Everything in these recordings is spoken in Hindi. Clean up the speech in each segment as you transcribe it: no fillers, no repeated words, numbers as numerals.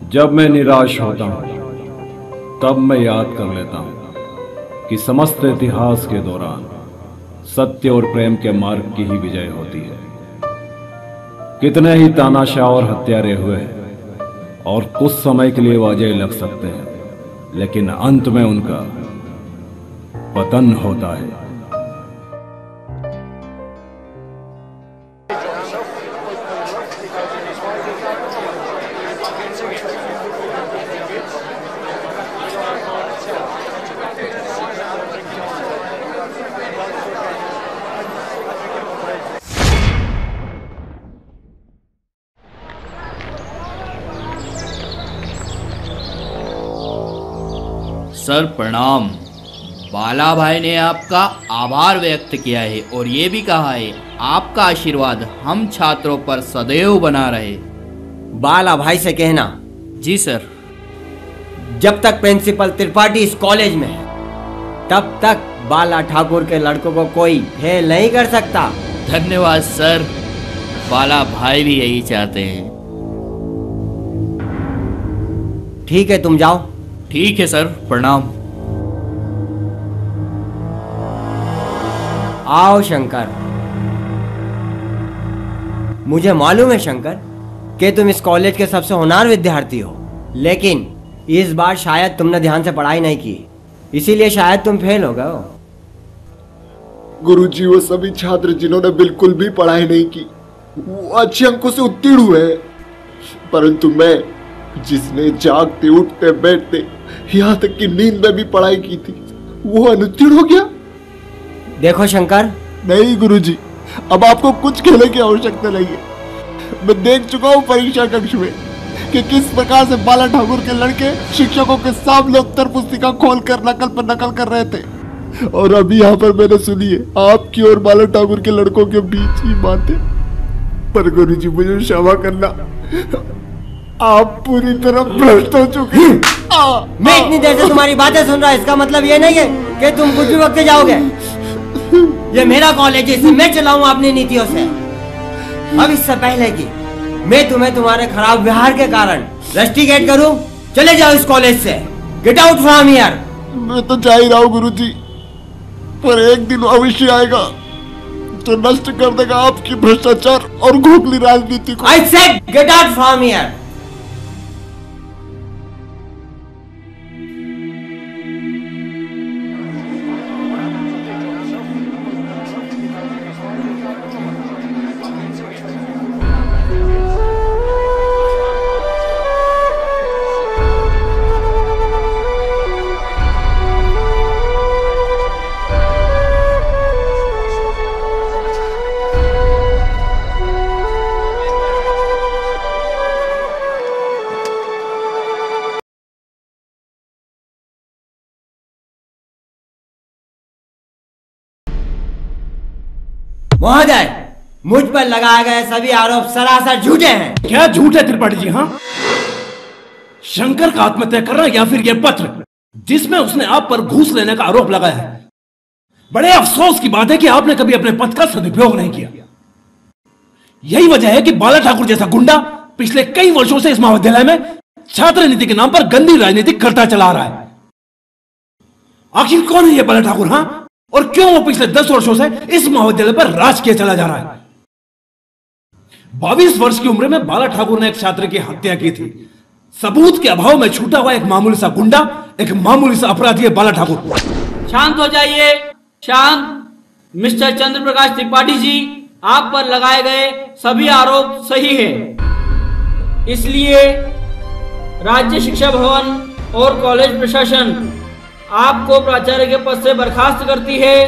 जब मैं निराश होता हूं तब मैं याद कर लेता हूं कि समस्त इतिहास के दौरान सत्य और प्रेम के मार्ग की ही विजय होती है। कितने ही तानाशाह और हत्यारे हुए हैं और कुछ समय के लिए वो अजय लग सकते हैं, लेकिन अंत में उनका पतन होता है। सर प्रणाम। बाला भाई ने आपका आभार व्यक्त किया है और ये भी कहा है आपका आशीर्वाद हम छात्रों पर सदैव बना रहे। बाला भाई से कहना। जी सर। जब तक प्रिंसिपल त्रिपाठी इस कॉलेज में है तब तक बाला ठाकुर के लड़कों को कोई फेल नहीं कर सकता। धन्यवाद सर, बाला भाई भी यही चाहते हैं। ठीक है, तुम जाओ। ठीक है सर, प्रणाम। आओ शंकर। मुझे मालूम है शंकर कि तुम इस कॉलेज के सबसे होनहार विद्यार्थी हो, लेकिन इस बार शायद तुमने ध्यान से पढ़ाई नहीं की, इसीलिए शायद तुम फेल हो गए हो। गुरुजी, वो सभी छात्र जिन्होंने बिल्कुल भी पढ़ाई नहीं की वो अच्छे अंकों से उत्तीर्ण हुए हैं, परंतु मैं, जिसने जागते उठते बैठते यहाँ तक कि नींद में भी पढ़ाई की थी, वो अनुत्तीर्ण हो गया। देखो शंकर। नहीं गुरुजी, अब आपको कुछ कहने की आवश्यकता नहीं है। मैं देख चुका हूँ परीक्षा कक्ष में कि किस प्रकार से बाला ठाकुर के लड़के शिक्षकों के सामने उत्तर पुस्तिका खोलकर नकल पर नकल कर रहे थे, और अभी यहाँ पर मैंने सुनी है आपकी और बाला ठाकुर के लड़कों के बीच ही बातें। पर गुरुजी, मुझे क्षमा करना, आप पूरी तरह भ्रष्ट हो चुके हैं। मैं इतनी देर से तुम्हारी बातें सुन रहा, इसका मतलब ये नहीं है कि तुम कुछ भी वक्त जाओगे। ये मेरा कॉलेज है, इसे मैं चलाऊंगा अपनी नीतियों से। अब इससे पहले कि मैं तुम्हें तुम्हारे खराब व्यवहार के कारण रस्टिकेट करूं, चले जाओ इस कॉलेज से। Get out from here. मैं तो जा ही रहा हूँ गुरुजी, पर एक दिन अवश्य आएगा तो नष्ट कर देगा आपकी भ्रष्टाचार और खोखली राजनीति को। I said get out from here. महोदय, मुझ पर लगाए गए सभी आरोप सरासर झूठे हैं। क्या झूठ है त्रिपाठी जी? हाँ, शंकर का आत्महत्या करना या फिर यह पत्र जिसमें उसने आप पर घूस लेने का आरोप लगाया है। बड़े अफसोस की बात है कि आपने कभी अपने पद का सदुपयोग नहीं किया। यही वजह है कि बाला ठाकुर जैसा गुंडा पिछले कई वर्षों से इस महाविद्यालय में छात्र नीति के नाम पर गंदी राजनीति करता चला रहा है। आखिर कौन है यह बाला ठाकुर? हाँ, और क्यों वो पिछले 10 वर्षों से इस महाविद्यालय पर राज किया चला जा रहा है? 22 वर्ष की उम्र में बाला ठाकुर ने एक छात्र की हत्या की थी। सबूत के अभाव में छूटा हुआ एक मामूली सा गुंडा, एक मामूली सा अपराधी है बाला ठाकुर। शांत हो जाइए, शांत। मिस्टर चंद्र प्रकाश त्रिपाठी जी, आप पर लगाए गए सभी आरोप सही है, इसलिए राज्य शिक्षा भवन और कॉलेज प्रशासन आपको प्राचार्य के पद से बर्खास्त करती है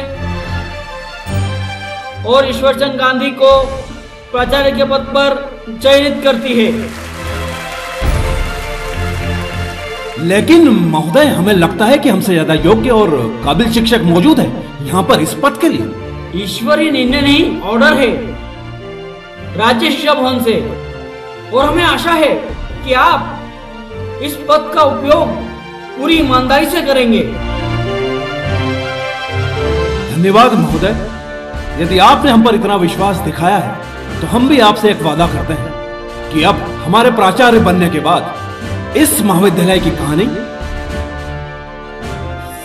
और ईश्वरचंद गांधी को प्राचार्य के पद पर चयनित करती है। लेकिन महोदय, हमें लगता है कि हमसे ज्यादा योग्य और काबिल शिक्षक मौजूद है यहाँ पर इस पद के लिए। ईश्वरीय निर्णय नहीं, ऑर्डर है राज्य शिक्षा भवन से, और हमें आशा है कि आप इस पद का उपयोग पूरी ईमानदारी से करेंगे। धन्यवाद महोदय। यदि आपने हम पर इतना विश्वास दिखाया है तो हम भी आपसे एक वादा करते हैं कि अब हमारे प्राचार्य बनने के बाद इस महाविद्यालय की कहानी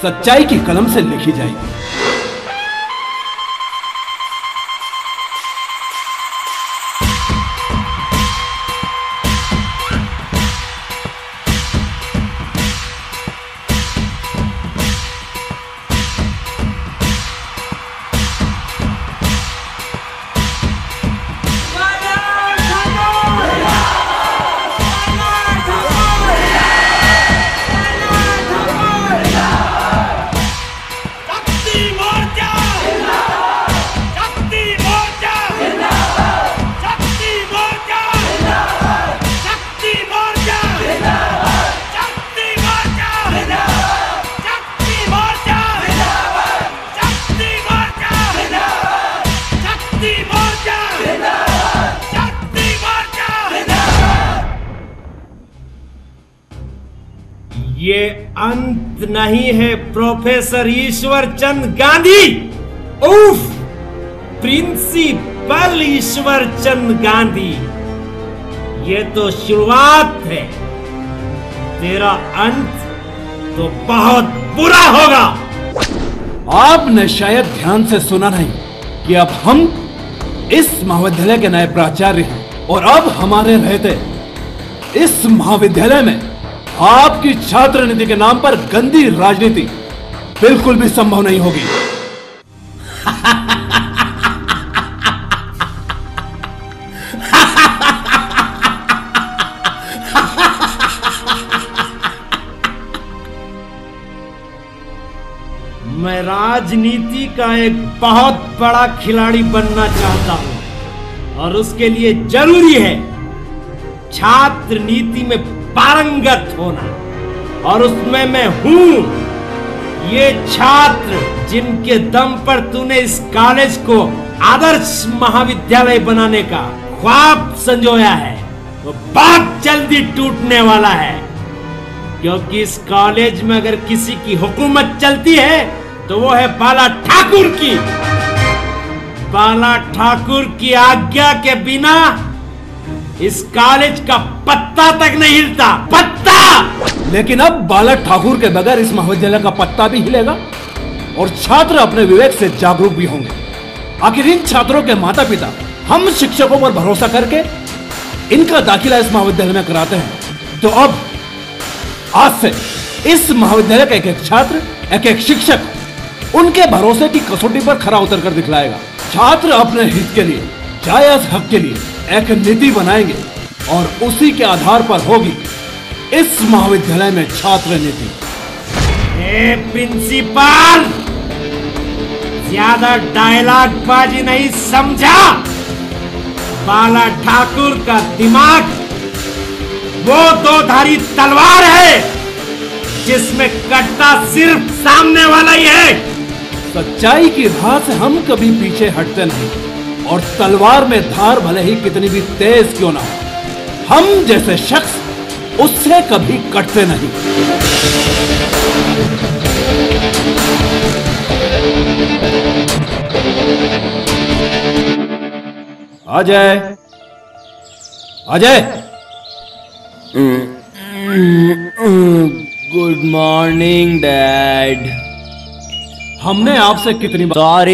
सच्चाई की कलम से लिखी जाएगी। ये अंत नहीं है प्रोफेसर ईश्वर चंद गांधी। उफ, प्रिंसिपल ईश्वर चंद गांधी, ये तो शुरुआत है, तेरा अंत तो बहुत बुरा होगा। आपने शायद ध्यान से सुना नहीं कि अब हम इस महाविद्यालय के नए प्राचार्य हैं और अब हमारे रहते इस महाविद्यालय में आपकी छात्र नीति के नाम पर गंदी राजनीति बिल्कुल भी संभव नहीं होगी। मैं राजनीति का एक बहुत बड़ा खिलाड़ी बनना चाहता हूं और उसके लिए जरूरी है छात्र नीति में पारंगत होना, और उसमें मैं हूं। ये छात्र जिनके दम पर तूने इस कॉलेज को आदर्श महाविद्यालय बनाने का ख्वाब संजोया है, वो बहुत जल्दी टूटने वाला है, क्योंकि इस कॉलेज में अगर किसी की हुकूमत चलती है तो वो है बाला ठाकुर की। बाला ठाकुर की आज्ञा के बिना इस कॉलेज का पत्ता तक नहीं हिलता, पत्ता। लेकिन अब बाला ठाकुर के बगैर इस महाविद्यालय का पत्ता भी हिलेगा और छात्र अपने विवेक से जागरूक भी होंगे। आखिर इन छात्रों के माता पिता हम शिक्षकों पर भरोसा करके इनका दाखिला इस महाविद्यालय में कराते हैं, तो अब आज से इस महाविद्यालय का एक एक छात्र, एक एक शिक्षक उनके भरोसे की कसौटी पर खरा उतर कर दिखलाएगा। छात्र अपने हित के लिए, जायज हक के लिए एक नीति बनाएंगे और उसी के आधार पर होगी इस महाविद्यालय में छात्र नीति। प्रिंसिपल, ज्यादा डायलॉग बाजी नहीं समझा। बाला ठाकुर का दिमाग वो दो-धारी तलवार है जिसमें कट्टा सिर्फ सामने वाला ही है। सच्चाई की राह से हम कभी पीछे हटते नहीं, और तलवार में धार भले ही कितनी भी तेज क्यों ना हो, हम जैसे शख्स उससे कभी कटते नहीं। Ajay, Ajay, good morning dad. हमने आपसे कितनी बार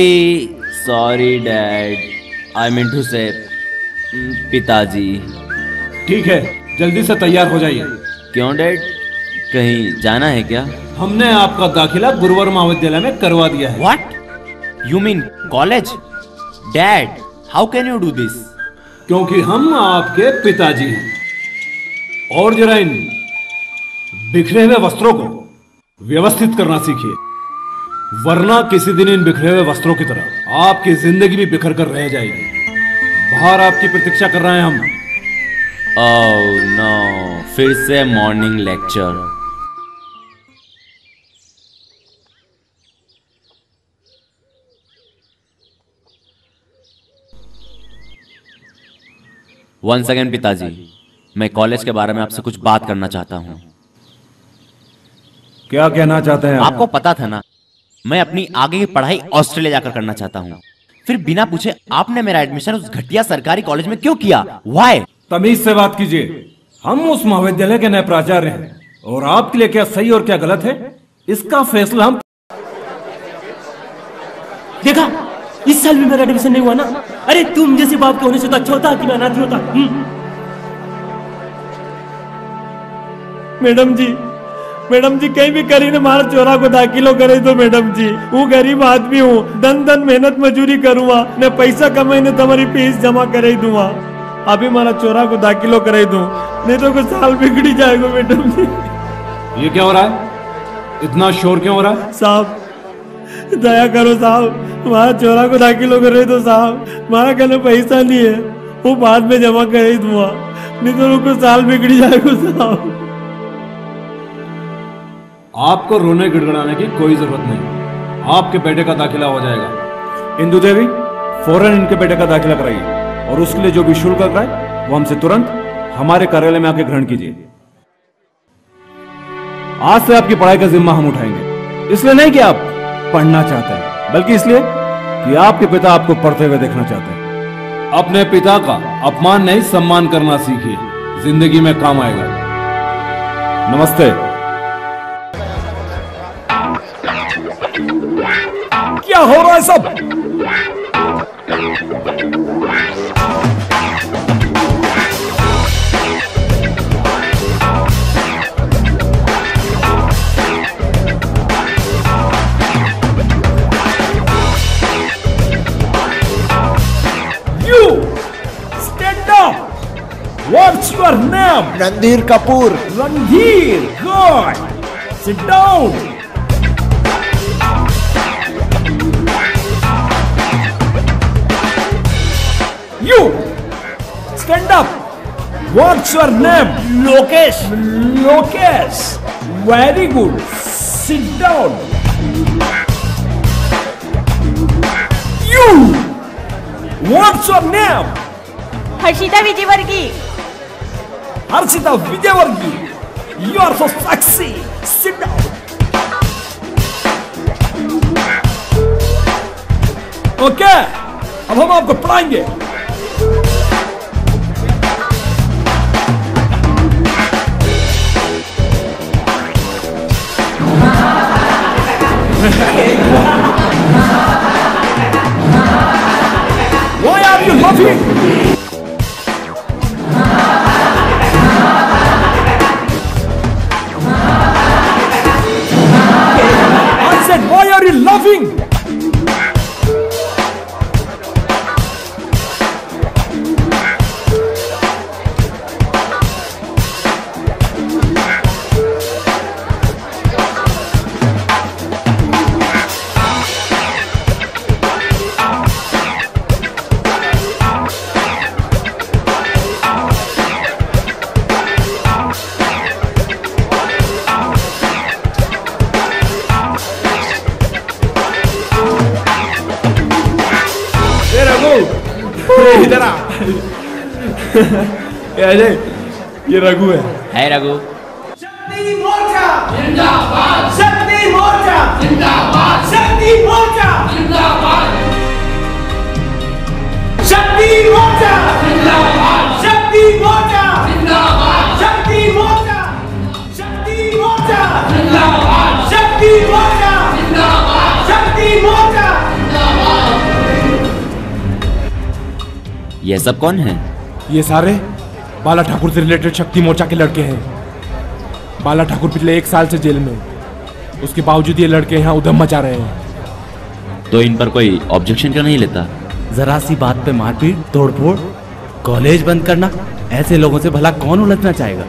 sorry dad, I mean to say पिताजी। ठीक है, जल्दी से तैयार हो जाइए। क्यों डैड, कहीं जाना है क्या? हमने आपका दाखिला गुरुवर महाविद्यालय में करवा दिया है। What you mean college? Dad, how can you do this? क्योंकि हम आपके पिताजी हैं। और जरा इन बिखरे हुए वस्त्रों को व्यवस्थित करना सीखिए, वरना किसी दिन इन बिखरे हुए वस्त्रों की तरह आपकी जिंदगी भी बिखर कर रह जाएगी। बाहर आपकी प्रतीक्षा कर रहे हैं हम। ओह नो, फिर से मॉर्निंग लेक्चर। वन सेकेंड पिताजी, मैं कॉलेज के बारे में आपसे कुछ बात करना चाहता हूँ। क्या कहना चाहते हैं आपको पता था ना, मैं अपनी आगे की पढ़ाई ऑस्ट्रेलिया जाकर करना चाहता हूँ। फिर बिना पूछे आपने मेरा एडमिशन उस घटिया सरकारी कॉलेज में क्यों किया? व्हाई? तमीज से बात कीजिए। हम उस महाविद्यालय के नए प्राचार्य हैं और आपके लिए क्या सही और क्या गलत है इसका फैसला हम। देखा, इस साल भी मेरा एडमिशन नहीं हुआ ना। अरे तुम जैसे बाप के होने से तो अच्छा होता कि मैं अनाथ होता। मैडम जी कहीं भी करी ने मारा चोरा को दाखिलो करे तो मैडम जी वो गरीब आदमी हूँ, दन मेहनत मजूरी करूँगा न पैसा कमाई ने तुम्हारी फीस जमा करे दूंगा। अभी मारा चोरा को दाखिलो करे दूं, नहीं तो कुछ साल बिगड़ी जाएगा मैडम जी। ये क्या हो रहा है? इतना शोर क्यों हो रहा है? साहब दया करो साहब, हमारा चोरा को दाखिलो करे तो साहब, हमारा कहने पैसा नहीं है, वो बाद में जमा करे दूंगा, नहीं तो कुछ साल बिगड़ी जाएगा साहब। आपको रोने गिड़गड़ाने की कोई जरूरत नहीं, आपके बेटे का दाखिला हो जाएगा। इंदु देवी, फौरन इनके बेटे का दाखिला कराइए और उसके लिए जो भी शुल्क लग रहा है वो हमसे तुरंत हमारे कार्यालय में आके ग्रहण कीजिए। आज से आपकी पढ़ाई का जिम्मा हम उठाएंगे, इसलिए नहीं कि आप पढ़ना चाहते हैं, बल्कि इसलिए कि आपके पिता आपको पढ़ते हुए देखना चाहते हैं। अपने पिता का अपमान नहीं सम्मान करना सीखिए, जिंदगी में काम आएगा। नमस्ते। क्या हो रहा है सब? What's your name? Randhir Kapoor. Randhir. Good. Sit down. You. Stand up. What's your name? Lokesh. Lokesh. Very good. Sit down. You. What's your name? Harshita Vijayvargiya. Harshita Vijayvargi, you are so sexy. Sit down. Okay, अब हम आपको पढ़ाएंगे। Why are you laughing? Why are you laughing? इधर आ। ये रघु है रघु। शक्ति मोर्चा जिंदाबाद, शक्ति मोर्चा जिंदाबाद, शक्ति मोर्चा जिंदाबाद, शक्ति मोर्चा जिंदाबाद, शक्ति मोर्चा जिंदाबाद, शक्ति मोर्चा, शक्ति मोर्चा जिंदाबाद, शक्ति मोर्चा जिंदाबाद, शक्ति मोर्चा जिंदाबाद। ये सब कौन है? ये सारे बाला ठाकुर से रिलेटेड शक्ति मोर्चा के लड़के हैं। बाला ठाकुर पिछले 1 साल से जेल में, उसके बावजूद ये लड़के यहाँ उधम मचा रहे हैं। तो इन पर कोई ऑब्जेक्शन क्यों नहीं लेता? जरा सी बात पे मारपीट, तोड़फोड़, कॉलेज बंद करना, ऐसे लोगों से भला कौन उलझना चाहेगा?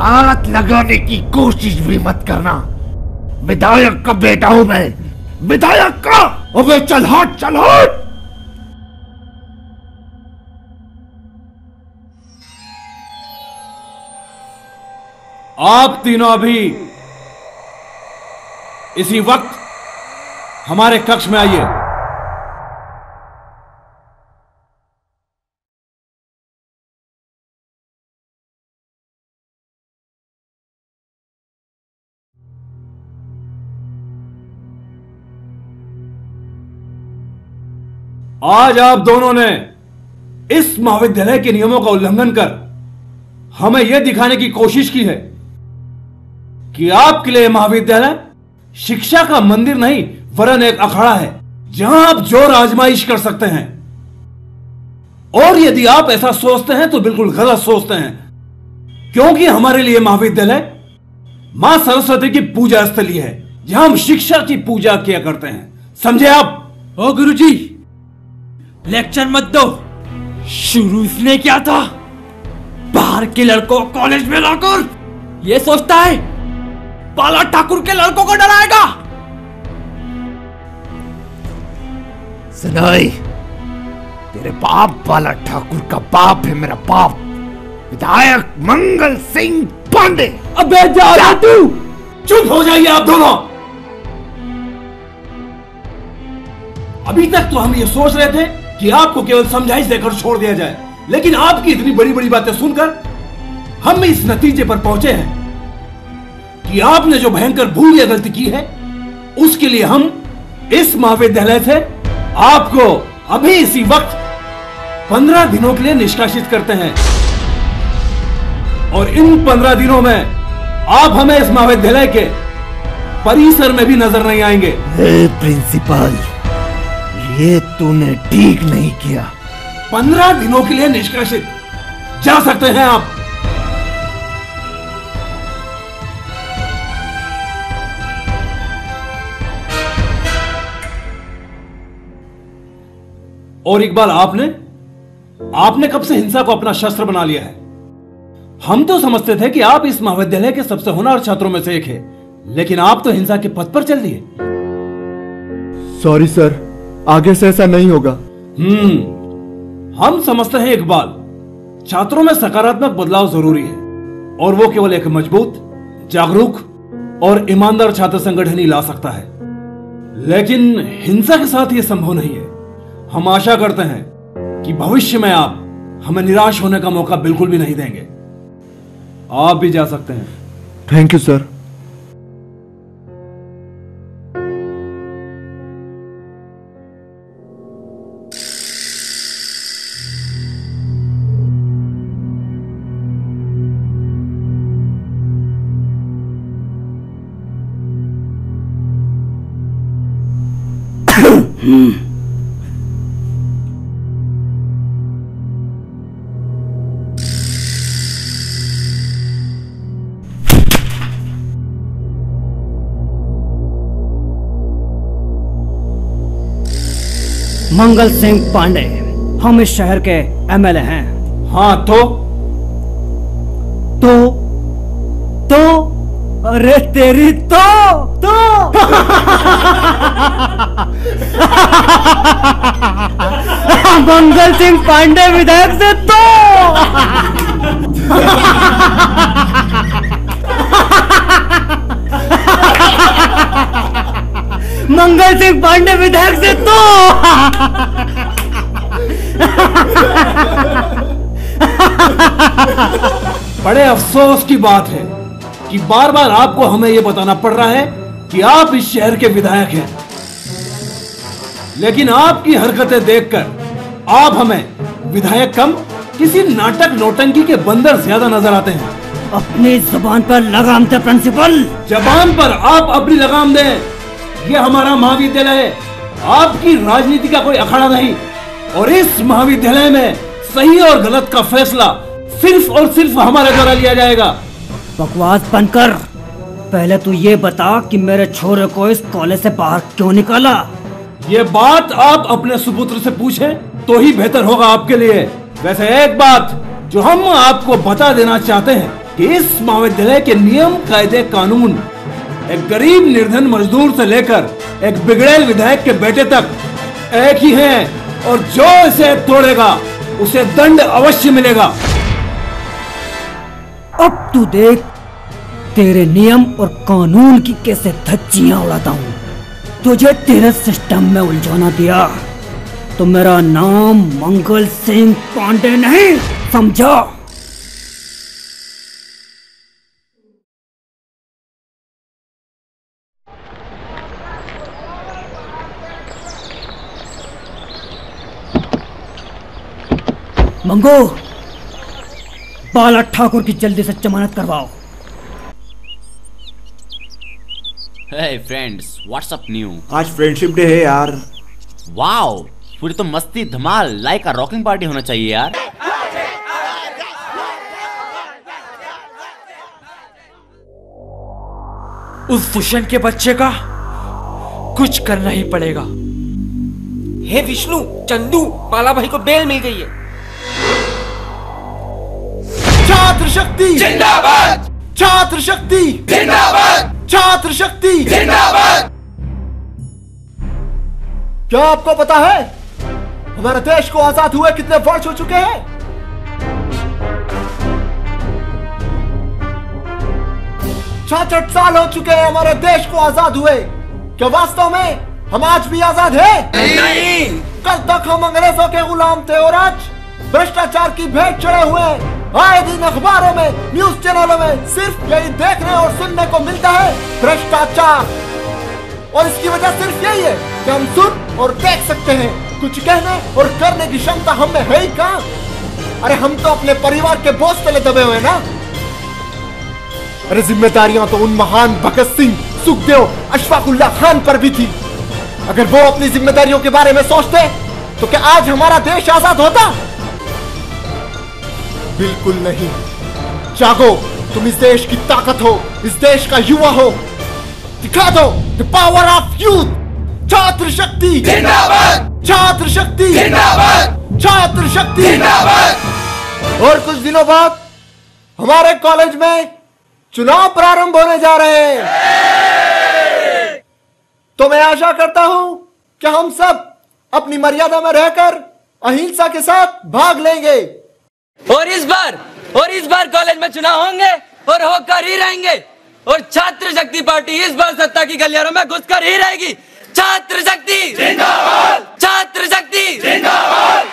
हाथ लगाने की कोशिश भी मत करना, विधायक का बेटा हूं मैं, विधायक का। अबे चल हट, चल हट। आप तीनों अभी इसी वक्त हमारे कक्ष में आइए। आज आप दोनों ने इस महाविद्यालय के नियमों का उल्लंघन कर हमें यह दिखाने की कोशिश की है कि आपके लिए महाविद्यालय शिक्षा का मंदिर नहीं वरन एक अखाड़ा है जहां आप जोर आजमाइश कर सकते हैं। और यदि आप ऐसा सोचते हैं तो बिल्कुल गलत सोचते हैं, क्योंकि हमारे लिए महाविद्यालय मां सरस्वती की पूजा स्थली है जहां हम शिक्षा की पूजा किया करते हैं। समझे आप? ओ गुरुजी, लेक्चर मत दो। शुरू इसने क्या था? बाहर के लड़कों को कॉलेज में लाकर ये सोचता है बाला ठाकुर के लड़कों को डराएगा। सुनाई, तेरे बाप बाला ठाकुर का बाप है मेरा बाप, विधायक मंगल सिंह पांडे। अबे जा तू। चुप हो जाइए आप दोनों। अभी तक तो हम ये सोच रहे थे कि आपको केवल समझाइश देकर छोड़ दिया जाए, लेकिन आपकी इतनी बड़ी बड़ी बातें सुनकर हम इस नतीजे पर पहुंचे हैं कि आपने जो भयंकर भूल या गलती की है उसके लिए हम इस महाविद्यालय से आपको अभी इसी वक्त 15 दिनों के लिए निष्कासित करते हैं। और इन 15 दिनों में आप हमें इस महाविद्यालय के परिसर में भी नजर नहीं आएंगे। प्रिंसिपल, ये तूने ठीक नहीं किया। 15 दिनों के लिए निष्कासित। जा सकते हैं आप। और इकबाल, आपने कब से हिंसा को अपना शस्त्र बना लिया है? हम तो समझते थे कि आप इस महाविद्यालय के सबसे होनहार छात्रों में से एक है, लेकिन आप तो हिंसा के पथ पर चल दिए। सॉरी सर, आगे से ऐसा नहीं होगा। हम समझते हैं इकबाल, छात्रों में सकारात्मक बदलाव जरूरी है और वो केवल एक मजबूत, जागरूक और ईमानदार छात्र संगठन ही ला सकता है, लेकिन हिंसा के साथ यह संभव नहीं है। हम आशा करते हैं कि भविष्य में आप हमें निराश होने का मौका बिल्कुल भी नहीं देंगे। आप भी जा सकते हैं। Thank you sir. Mangal Singh Pandey, हम इस शहर के एमएलए हैं। हाँ तो अरे तेरी तो मंगल सिंह पांडे विधायक से तो मंगल सिंह पांडे विधायक से तो बड़े अफसोस की बात है कि बार बार आपको हमें यह बताना पड़ रहा है कि आप इस शहर के विधायक हैं, लेकिन आपकी हरकतें देखकर आप हमें विधायक कम किसी नाटक नौटंकी के बंदर ज्यादा नजर आते हैं। अपनी जुबान पर लगाम दे प्रिंसिपल। जबान पर आप अपनी लगाम दें। ये हमारा महाविद्यालय है, आपकी राजनीति का कोई अखाड़ा नहीं। और इस महाविद्यालय में सही और गलत का फैसला सिर्फ और सिर्फ हमारे द्वारा लिया जाएगा। बकवास बंद कर। पहले तू ये बता कि मेरे छोरे को इस कॉलेज से बाहर क्यों निकाला? ये बात आप अपने सुपुत्र से पूछें तो ही बेहतर होगा आपके लिए। वैसे एक बात जो हम आपको बता देना चाहते हैं कि इस महाविद्यालय के नियम, कायदे, कानून एक गरीब निर्धन मजदूर से लेकर एक बिगड़ैल विधायक के बेटे तक एक ही हैं और जो इसे तोड़ेगा उसे दंड अवश्य मिलेगा। अब तू देख तेरे नियम और कानून की कैसे धज्जियां उड़ाता हूँ। तुझे तेरे सिस्टम में उलझाना दिया तो मेरा नाम मंगल सिंह पांडे नहीं, समझा? मंगो, बाला ठाकुर की जल्दी से जमानत करवाओ। Hey friends, what's up new? आज फ्रेंडशिप डे है यार। वाओ, पूरी तो मस्ती धमाल लाइक अ रॉकिंग पार्टी होना चाहिए यार। उस दुष्यंत के बच्चे का कुछ करना ही पड़ेगा। हे विष्णु, चंदू, बाला भाई को बेल मिल गई है। छात्र शक्ति जिंदाबाद, छात्र शक्ति जिंदाबाद, छात्र शक्ति जिंदाबाद। क्या आपको पता है हमारे देश को आजाद हुए कितने वर्ष हो चुके हैं? 66 साल हो चुके हैं हमारे देश को आजाद हुए। क्या वास्तव में हम आज भी आजाद हैं? नहीं। कल तक हम अंग्रेजों के गुलाम थे और आज भ्रष्टाचार की भेंट चढ़े हुए हैं। आए दिन अखबारों में, न्यूज चैनलों में सिर्फ यही देखने और सुनने को मिलता है, भ्रष्टाचार। और इसकी वजह सिर्फ यही है कि हम सुन और देख सकते हैं, कुछ कहने और करने की क्षमता हम में है ही कहां? अरे हम तो अपने परिवार के बोझ तले दबे हुए ना। अरे जिम्मेदारियां तो उन महान भगत सिंह, सुखदेव, अशफाकुल्लाह खान पर भी थी। अगर वो अपनी जिम्मेदारियों के बारे में सोचते तो क्या आज हमारा देश आजाद होता? बिल्कुल नहीं। जागो, तुम इस देश की ताकत हो, इस देश का युवा हो। दिखा दो द पावर ऑफ यूथ। छात्र शक्ति जिंदाबाद, छात्र शक्ति जिंदाबाद, छात्र शक्ति जिंदाबाद। और कुछ दिनों बाद हमारे कॉलेज में चुनाव प्रारंभ होने जा रहे हैं। तो मैं आशा करता हूं कि हम सब अपनी मर्यादा में रहकर अहिंसा के साथ भाग लेंगे। और इस बार कॉलेज में चुनाव होंगे और होकर ही रहेंगे। और छात्र शक्ति पार्टी इस बार सत्ता की गलियारों में घुसकर ही रहेगी। छात्र शक्ति जिंदाबाद, छात्र शक्ति जिंदाबाद।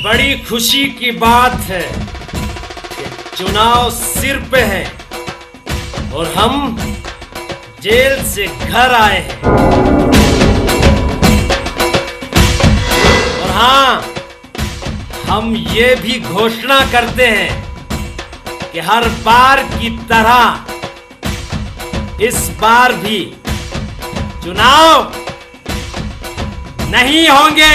बड़ी खुशी की बात है कि चुनाव सिर पे है और हम जेल से घर आए हैं। और हाँ, हम ये भी घोषणा करते हैं कि हर बार की तरह इस बार भी चुनाव नहीं होंगे,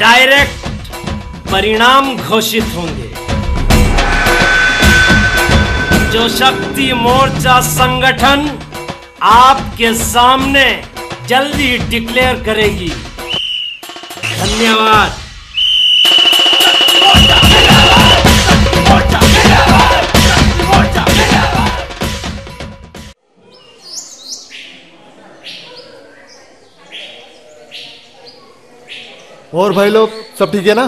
डायरेक्ट परिणाम घोषित होंगे। जो शक्ति मोर्चा संगठन आपके सामने जल्दी डिक्लेयर करेगी। धन्यवाद। और भाई लोग सब ठीक है ना?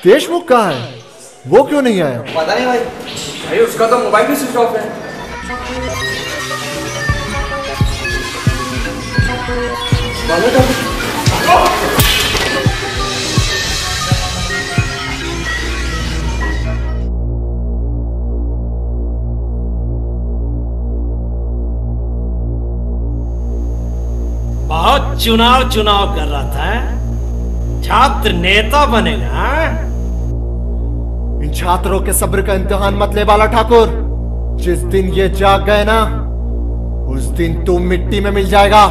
देशमुख कहाँ है? वो क्यों नहीं आया? पता नहीं भाई। उसका तो मोबाइल भी स्विच ऑफ है। बहुत चुनाव कर रहा था, छात्र नेता बनेगा। इन छात्रों के सब्र का इम्तिहान मत ले बाला ठाकुर। जिस दिन ये जाग गए ना, उस दिन तू मिट्टी में मिल जाएगा।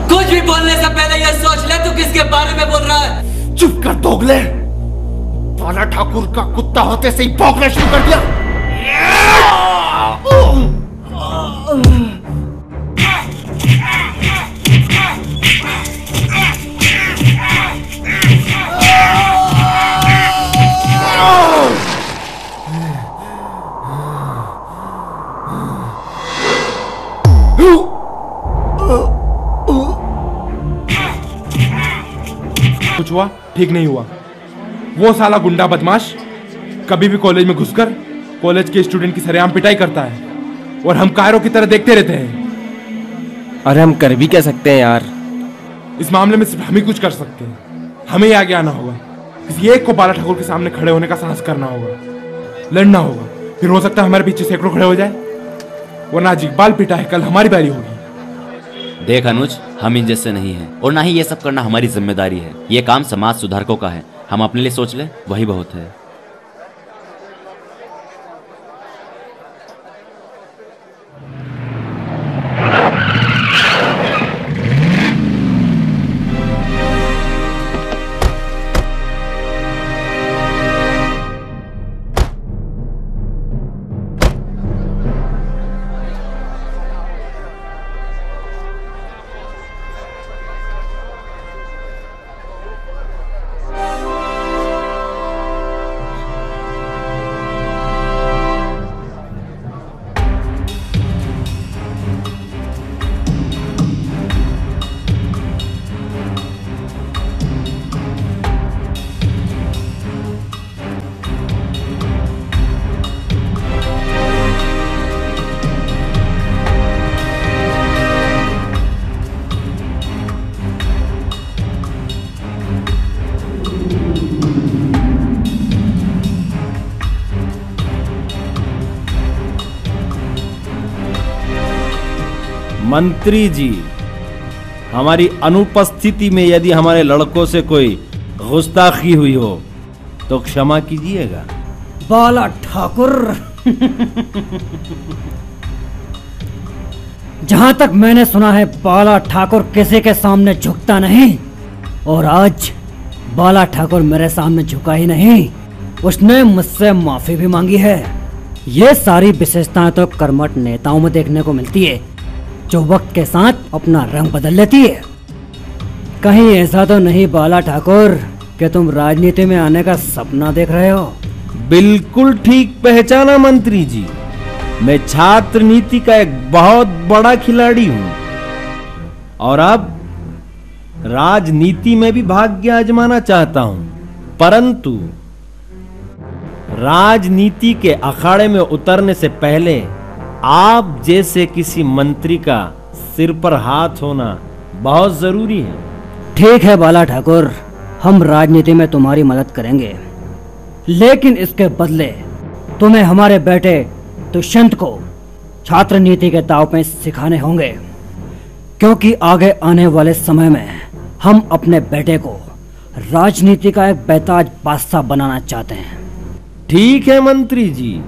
कुछ भी बोलने से पहले ये सोच ले तू किसके बारे में बोल रहा है। चुप कर दोगले। बाला ठाकुर का कुत्ता होते से ही भौंकना शुरू कर दिया। कुछ हुआ? ठीक नहीं हुआ। वो साला गुंडा बदमाश कभी भी कॉलेज में घुसकर कॉलेज के स्टूडेंट की सरेआम पिटाई करता है और हम कायरों की तरह देखते रहते हैं। अरे हम कर भी क्या सकते हैं यार? इस मामले में सिर्फ हम ही कुछ कर सकते हैं। हमें ही आगे आना होगा। किसी एक को बाला ठाकुर के सामने खड़े होने का साहस करना होगा, लड़ना होगा। फिर हो सकता है हमारे पीछे सैकड़ों खड़े हो जाए, वरना आज इकबाल पिटा है, कल हमारी बारी होगी। देख अनुज, हम इन जैसे नहीं हैं और ना ही ये सब करना हमारी जिम्मेदारी है। ये काम समाज सुधारकों का है। हम अपने लिए सोच ले, वही बहुत है। मंत्री जी, हमारी अनुपस्थिति में यदि हमारे लड़कों से कोई गुस्ताखी हुई हो तो क्षमा कीजिएगा। बाला ठाकुर, जहां तक मैंने सुना है बाला ठाकुर किसी के सामने झुकता नहीं, और आज बाला ठाकुर मेरे सामने झुका ही नहीं, उसने मुझसे माफी भी मांगी है। ये सारी विशेषताएं तो कर्मठ नेताओं में देखने को मिलती है, जो वक्त के साथ अपना रंग बदल लेती है। कहीं ऐसा तो नहीं बाला ठाकुर कि तुम राजनीति में आने का सपना देख रहे हो? बिल्कुल ठीक पहचाना मंत्री जी। मैं छात्र नीति का एक बहुत बड़ा खिलाड़ी हूं और अब राजनीति में भी भाग्य आजमाना चाहता हूं, परंतु राजनीति के अखाड़े में उतरने से पहले आप जैसे किसी मंत्री का सिर पर हाथ होना बहुत जरूरी है। ठीक है बाला ठाकुर, हम राजनीति में तुम्हारी मदद करेंगे, लेकिन इसके बदले तुम्हें हमारे बेटे दुष्यंत को छात्र नीति के दांव पे सिखाने होंगे, क्योंकि आगे आने वाले समय में हम अपने बेटे को राजनीति का एक बेताज बादशाह बनाना चाहते हैं। ठीक है मंत्री जी,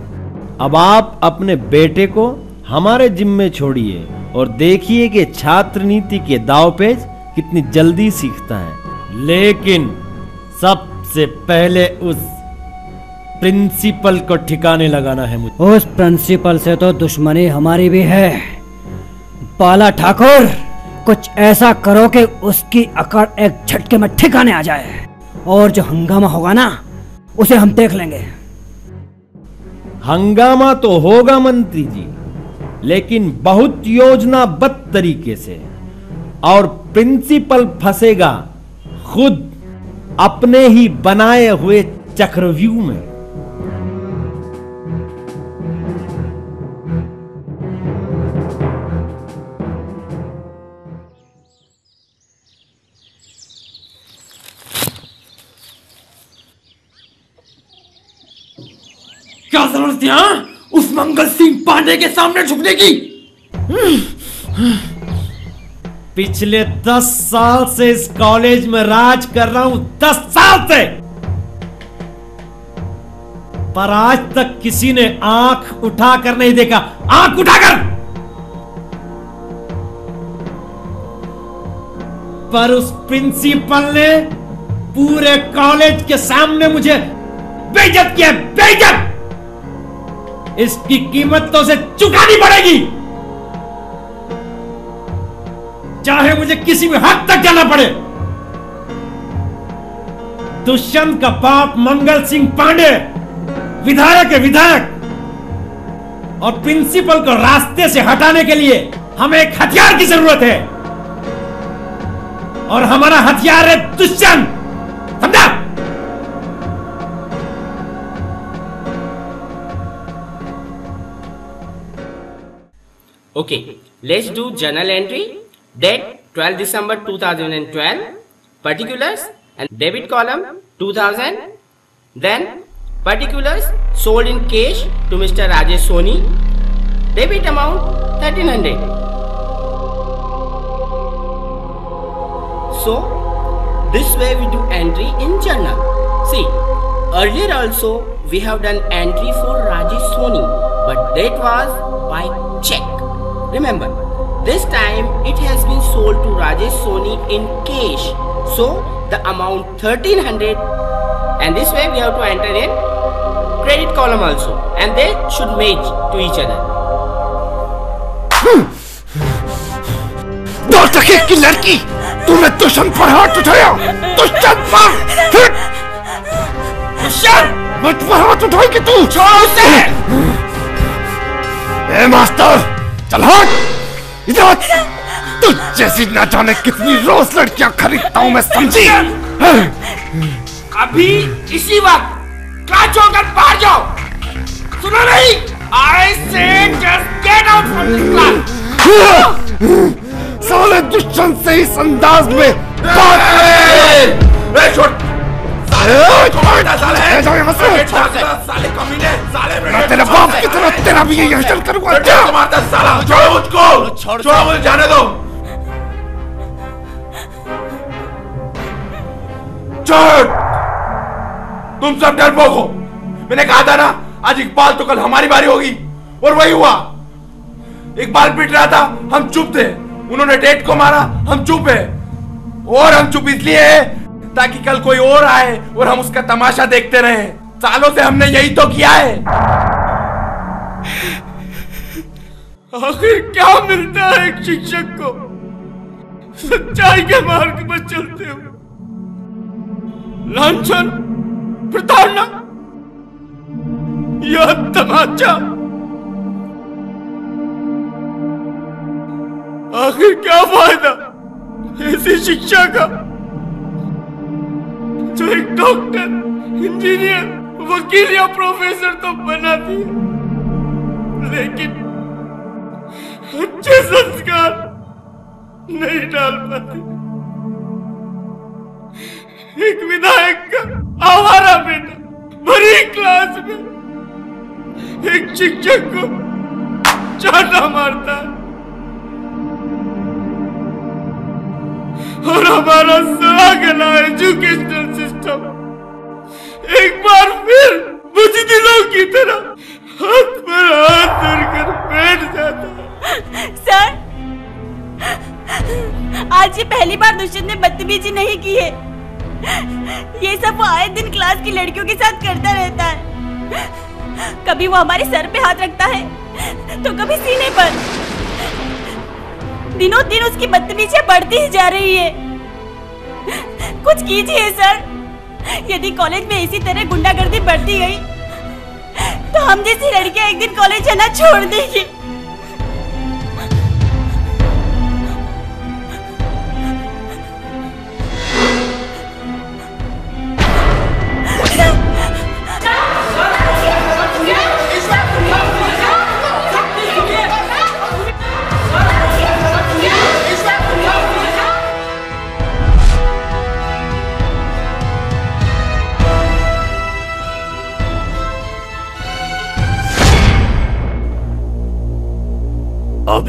अब आप अपने बेटे को हमारे जिम्मे छोड़िए और देखिए कि छात्र नीति के दांवपेच कितनी जल्दी सीखता है। लेकिन सबसे पहले उस प्रिंसिपल को ठिकाने लगाना है मुझे। उस प्रिंसिपल से तो दुश्मनी हमारी भी है। बाला ठाकुर, कुछ ऐसा करो कि उसकी अकड़ एक झटके में ठिकाने आ जाए, और जो हंगामा होगा ना उसे हम देख लेंगे। हंगामा तो होगा मंत्री जी, लेकिन बहुत योजनाबद्ध तरीके से, और प्रिंसिपल फंसेगा खुद अपने ही बनाए हुए चक्रव्यूह में। क्या जरूरत थी उस मंगल सिंह पांडे के सामने झुकने की? पिछले 10 साल से इस कॉलेज में राज कर रहा हूं, 10 साल से, पर आज तक किसी ने आंख उठाकर नहीं देखा। आंख उठाकर! पर उस प्रिंसिपल ने पूरे कॉलेज के सामने मुझे बेइज्जत किया, बेइज्जत! इसकी कीमत तो उसे चुकानी पड़ेगी, चाहे मुझे किसी भी हद तक जाना पड़े। दुष्यंत का बाप मंगल सिंह पांडे विधायक है, विधायक, और प्रिंसिपल को रास्ते से हटाने के लिए हमें एक हथियार की जरूरत है, और हमारा हथियार है दुष्यंत, समझा? Okay, let's do journal entry. Date 12 December 2012. Particulars and debit column 2000. Then particulars sold in cash to Mr. Rajesh Soni. Debit amount 1300. So this way we do entry in journal. See, earlier also we have done entry for Rajesh Soni, but that was by check. Remember, this time it has been sold to Rajesh Soni in cash. So the amount 1300, and this way we have to enter in credit column also, and they should match to each other. दो टके की लड़की, तूने दुष्यंत पर हाथ उठाया, दुष्यंत पर! दुष्यंत! मुझ पर हाथ उठाएगी तू? छोड़ उसे! ए मास्टर, चल हट! इधर! तुझ जैसी न जाने कितनी रोज लड़कियां खरीदता हूं मैं, समझी? अभी इसी वक्त क्लास होकर बाहर जाओ। सुनो नहीं? I said just get out from this class. साले दुष्यंत से इस अंदाज में बात करे! छोड़! साले कमीने, साले मैं तेरे बाप की तरह तेरा भी यही हश्र करूंगा। साला छोड़ो मुझको, छोड़ो मुझे जाने दो। छोड़! तुम सब डरपोक हो। मैंने कहा था ना, आज इकबाल तो कल हमारी बारी होगी, और वही हुआ। इकबाल पिट रहा था, हम चुप थे। उन्होंने डेट को मारा, हम चुप है। और हम चुप इसलिए है ताकि कल कोई और आए और हम उसका तमाशा देखते रहे। सालों से हमने यही तो किया है। आखिर क्या मिलता है एक शिक्षक को सच्चाई के मार्ग पर चलते हुए? लांछन, प्रताड़ना या तमाचा? आखिर क्या फायदा ऐसी शिक्षा का जो एक डॉक्टर, इंजीनियर, वकील या प्रोफेसर तो बनाती है, लेकिन अच्छे संस्कार नहीं डाल पाती। एक विधायक का आवारा बेटा भरी क्लास में एक शिक्षक को चाटा मारता है, और हमारा सड़ा गला एजुकेशनल सिस्टम एक बार फिर बुज़दिलों की तरह हाथ पर हाथ धरकर बैठ जाता है। सर, आज ये पहली बार दुष्यंत ने बदतमीजी नहीं की है। ये सब वो आए दिन क्लास की लड़कियों के साथ करता रहता है। कभी वो हमारे सर पे हाथ रखता है तो कभी सीने पर। दिनों दिन उसकी बदतमीजियां बढ़ती ही जा रही है। कुछ कीजिए सर। यदि कॉलेज में इसी तरह गुंडागर्दी बढ़ती गई तो हम जैसी लड़कियां एक दिन कॉलेज जाना छोड़ देंगी।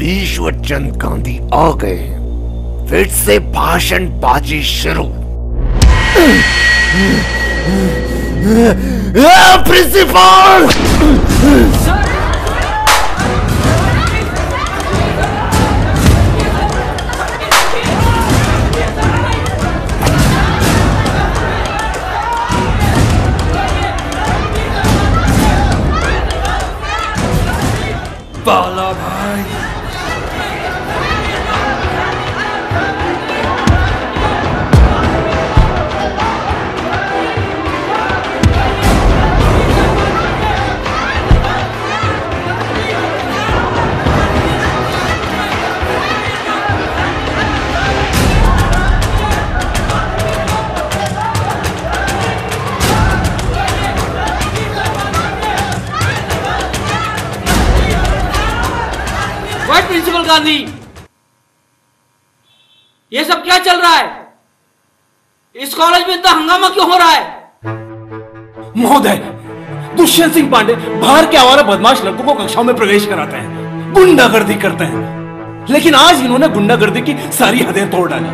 अब ईश्वर चंद गांधी आ गए। फिर से भाषणबाजी शुरू। प्रिंसिपल! बाला भाई, प्रिंसिपल गांधी, ये सब क्या चल रहा है? इस कॉलेज में इतना हंगामा क्यों हो रहा है? महोदय, दुष्यंत सिंह पांडे बाहर के आवारा बदमाश लड़कों को कक्षाओं में प्रवेश कराते हैं, गुंडागर्दी करते हैं। लेकिन आज इन्होंने गुंडागर्दी की सारी हदें तोड़ डाली।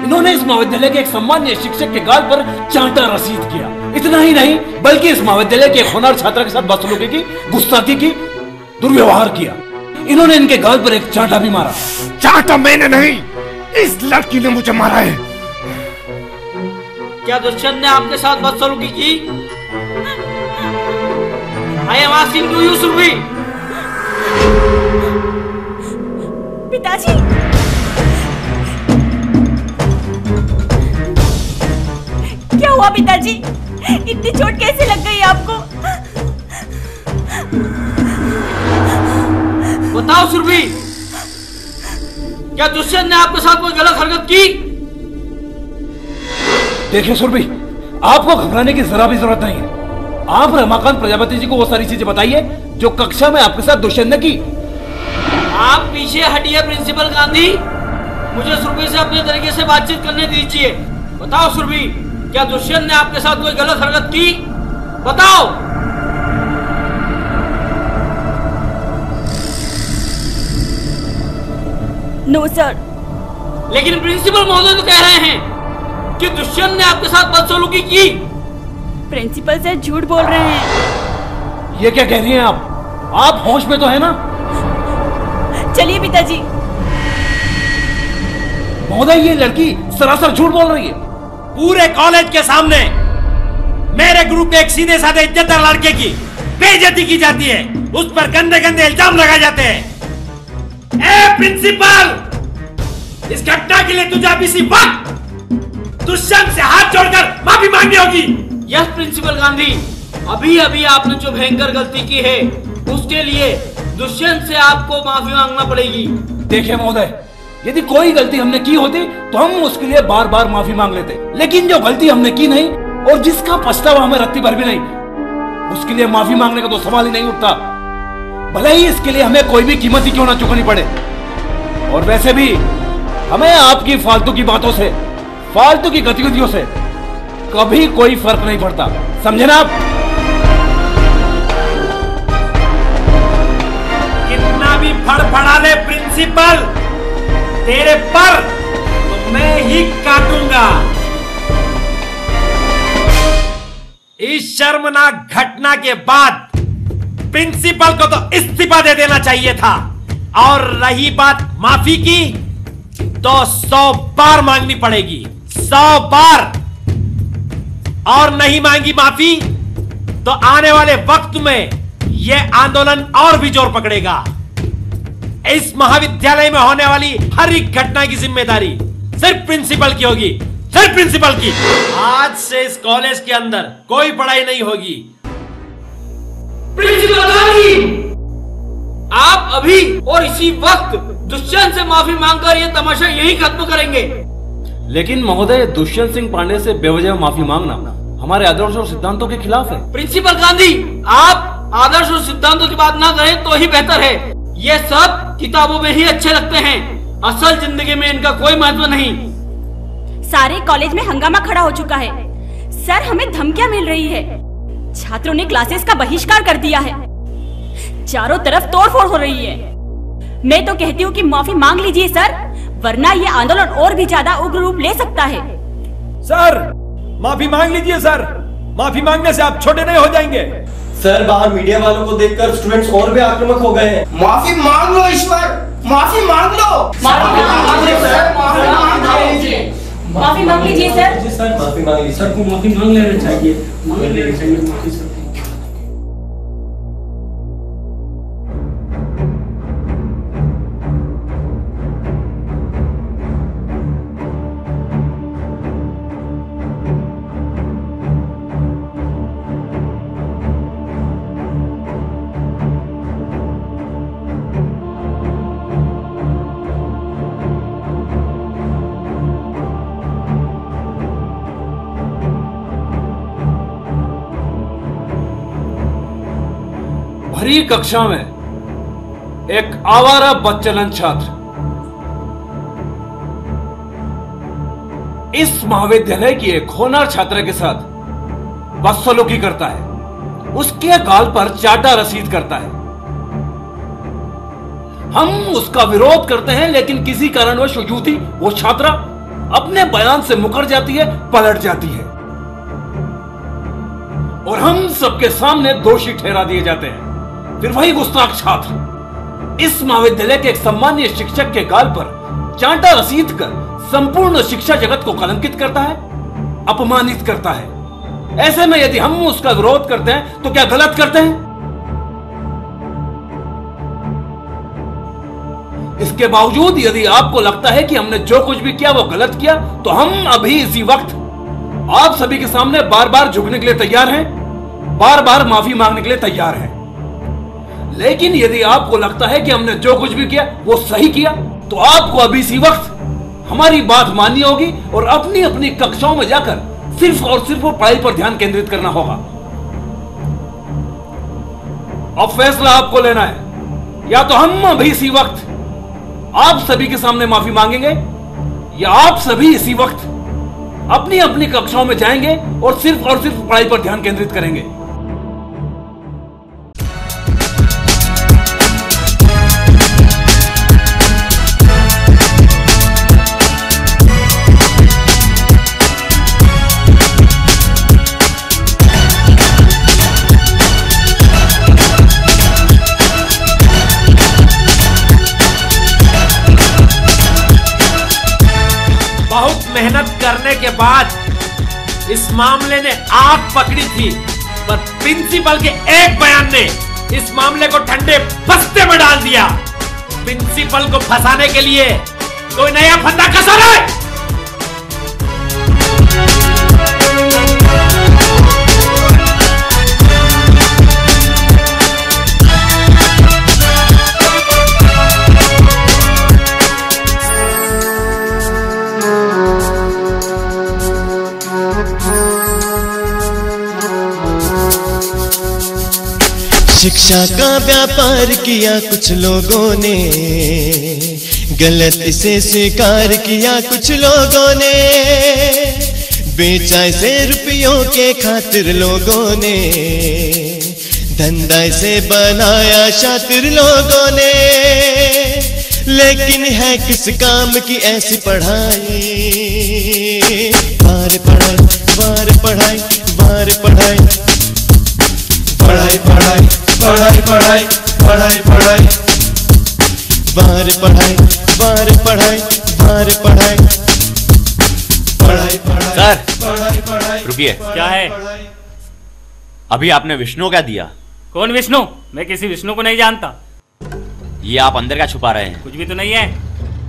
इन्होंने इस महाविद्यालय के एक सम्मान्य शिक्षक के गाल पर चांटा रसीद किया। इतना ही नहीं, बल्कि इस महाविद्यालय के एक होनहार छात्रा के साथ बदसलूकी की, गुस्ताखी की, दुर्व्यवहार किया। इन्होंने इनके गाल पर एक चांटा भी मारा। चांटा मैंने नहीं, इस लड़की ने मुझे मारा है। क्या दुष्यंत ने आपके साथ बदसलूकी की? I am asking to you, Surabhi. पिताजी, क्या हुआ पिताजी? इतनी चोट कैसे लग गई आपको? बताओ सुरभि, क्या दुष्यंत ने आपके साथ कोई गलत हरकत की? देखिए सुरभि, आपको घबराने की जरा भी जरूरत नहीं है। आप रमाकांत प्रजापति जी को वो सारी चीजें बताइए जो कक्षा में आपके साथ दुष्यंत ने की। आप पीछे हटिए प्रिंसिपल गांधी, मुझे सुरभि से अपने तरीके से बातचीत करने दीजिए। बताओ सुरभि, क्या दुष्यंत ने आपके साथ कोई गलत हरकत की? बताओ। No sir. लेकिन प्रिंसिपल महोदय तो कह रहे हैं कि दुष्यंत ने आपके साथ बदसलूकी की। प्रिंसिपल सर झूठ बोल रहे हैं। ये क्या कह रही हैं आप होश में तो है ना? चलिए पिताजी। महोदय, ये लड़की सरासर झूठ बोल रही है। पूरे कॉलेज के सामने मेरे ग्रुप के एक सीधे साधे इज्जतदार लड़के की बेइज्जती की जाती है, उस पर गंदे गंदे इल्जाम लगाए जाते हैं। ए प्रिंसिपल, इस घटना के लिए तुझे अब इसी वक्त दुष्यंत से हाथ जोड़कर माफी मांगनी होगी। यस प्रिंसिपल गांधी, अभी अभी आपने जो भयंकर गलती की है उसके लिए दुष्यंत से आपको माफी मांगना पड़ेगी। देखिए महोदय, यदि कोई गलती हमने की होती तो हम उसके लिए बार बार माफी मांग लेते, लेकिन जो गलती हमने की नहीं और जिसका पछतावा हमें रत्ती भर भी नहीं, उसके लिए माफी मांगने का तो सवाल ही नहीं उठता, भले ही इसके लिए हमें कोई भी कीमत ही क्यों ना चुकानी पड़े। और वैसे भी हमें आपकी फालतू की बातों से, फालतू की गतिविधियों से कभी कोई फर्क नहीं पड़ता, समझे ना आप? कितना भी फड़फड़ा ले प्रिंसिपल, तेरे पर तो मैं ही काटूंगा। इस शर्मनाक घटना के बाद प्रिंसिपल को तो इस्तीफा दे देना चाहिए था, और रही बात माफी की तो 100 बार मांगनी पड़ेगी, 100 बार। और नहीं मांगी माफी तो आने वाले वक्त में यह आंदोलन और भी जोर पकड़ेगा। इस महाविद्यालय में होने वाली हर एक घटना की जिम्मेदारी सिर्फ प्रिंसिपल की होगी, सिर्फ प्रिंसिपल की। आज से इस कॉलेज के अंदर कोई पढ़ाई नहीं होगी। प्रिंसिपल गांधी, आप अभी और इसी वक्त दुष्यंत से माफी मांगकर ये तमाशा यही खत्म करेंगे। लेकिन महोदय, दुष्यंत सिंह पांडे से बेवजह माफी मांगना हमारे आदर्श और सिद्धांतों के खिलाफ है। प्रिंसिपल गांधी, आप आदर्श और सिद्धांतों की बात ना करें तो ही बेहतर है। ये सब किताबों में ही अच्छे लगते हैं, असल जिंदगी में इनका कोई महत्व नहीं। सारे कॉलेज में हंगामा खड़ा हो चुका है सर, हमें धमकियां मिल रही है। छात्रों ने क्लासेस का बहिष्कार कर दिया है, चारों तरफ तोड़फोड़ हो रही है। मैं तो कहती हूँ कि माफी मांग लीजिए सर, वरना ये आंदोलन और भी ज्यादा उग्र रूप ले सकता है। सर माफी मांग लीजिए सर, माफी मांगने से आप छोटे नहीं हो जाएंगे। सर बाहर मीडिया वालों को देखकर स्टूडेंट्स और भी आक्रामक हो गए हैं। माफी मांग लो ईश्वर, माफी मांग लो। माफी मांग लीजिए सर, माफी मांग लीजिए सर। माफी मांग लीजिए सर को माफी मांग लेना चाहिए, मांग लेना चाहिए माफी सर। भरी कक्षा में एक आवारा बदचलन छात्र इस महाविद्यालय की एक होनहार छात्रा के साथ बदसलूकी करता है, उसके गाल पर चाटा रसीद करता है। हम उसका विरोध करते हैं, लेकिन किसी कारणवश युवती वो छात्रा अपने बयान से मुकर जाती है, पलट जाती है और हम सबके सामने दोषी ठहरा दिए जाते हैं। फिर वही गुस्ताख छात्र इस महाविद्यालय के एक सम्मानीय शिक्षक के गाल पर चांटा रसीद कर संपूर्ण शिक्षा जगत को कलंकित करता है, अपमानित करता है। ऐसे में यदि हम उसका विरोध करते हैं तो क्या गलत करते हैं? इसके बावजूद यदि आपको लगता है कि हमने जो कुछ भी किया वो गलत किया, तो हम अभी इसी वक्त आप सभी के सामने बार बार झुकने के लिए तैयार हैं, बार बार माफी मांगने के लिए तैयार हैं। लेकिन यदि आपको लगता है कि हमने जो कुछ भी किया वो सही किया, तो आपको अभी इसी वक्त हमारी बात माननी होगी और अपनी अपनी कक्षाओं में जाकर सिर्फ और सिर्फ वो पढ़ाई पर ध्यान केंद्रित करना होगा। अब फैसला आपको लेना है, या तो हम अभी इसी वक्त आप सभी के सामने माफी मांगेंगे, या आप सभी इसी वक्त अपनी अपनी कक्षाओं में जाएंगे और सिर्फ पढ़ाई पर ध्यान केंद्रित करेंगे। मेहनत करने के बाद इस मामले ने आग पकड़ी थी, पर प्रिंसिपल के एक बयान ने इस मामले को ठंडे बस्ते में डाल दिया। प्रिंसिपल को फंसाने के लिए कोई नया फंदा कसा रहा है? शिक्षा का व्यापार किया कुछ लोगों ने, गलत इसे स्वीकार किया कुछ लोगों ने, बेचा इसे रुपयों के खातिर लोगों ने, धंधा इसे बनाया शातिर लोगों ने। लेकिन है किस काम की ऐसी पढ़ाई, बार पढ़ाई बार पढ़ाई बार पढ़ाई, पढ़ाई पढ़ाई पढ़ाई पढ़ाई पढ़ाई पढ़ाई, बार पढ़ाई बार पढ़ाई बार पढ़ाई, पढ़ाई पढ़ाई सर पढ़ाई। रुकिए। क्या है? अभी आपने विष्णु क्या दिया? कौन विष्णु? मैं किसी विष्णु को नहीं जानता। ये आप अंदर क्या छुपा रहे हैं? कुछ भी तो नहीं है।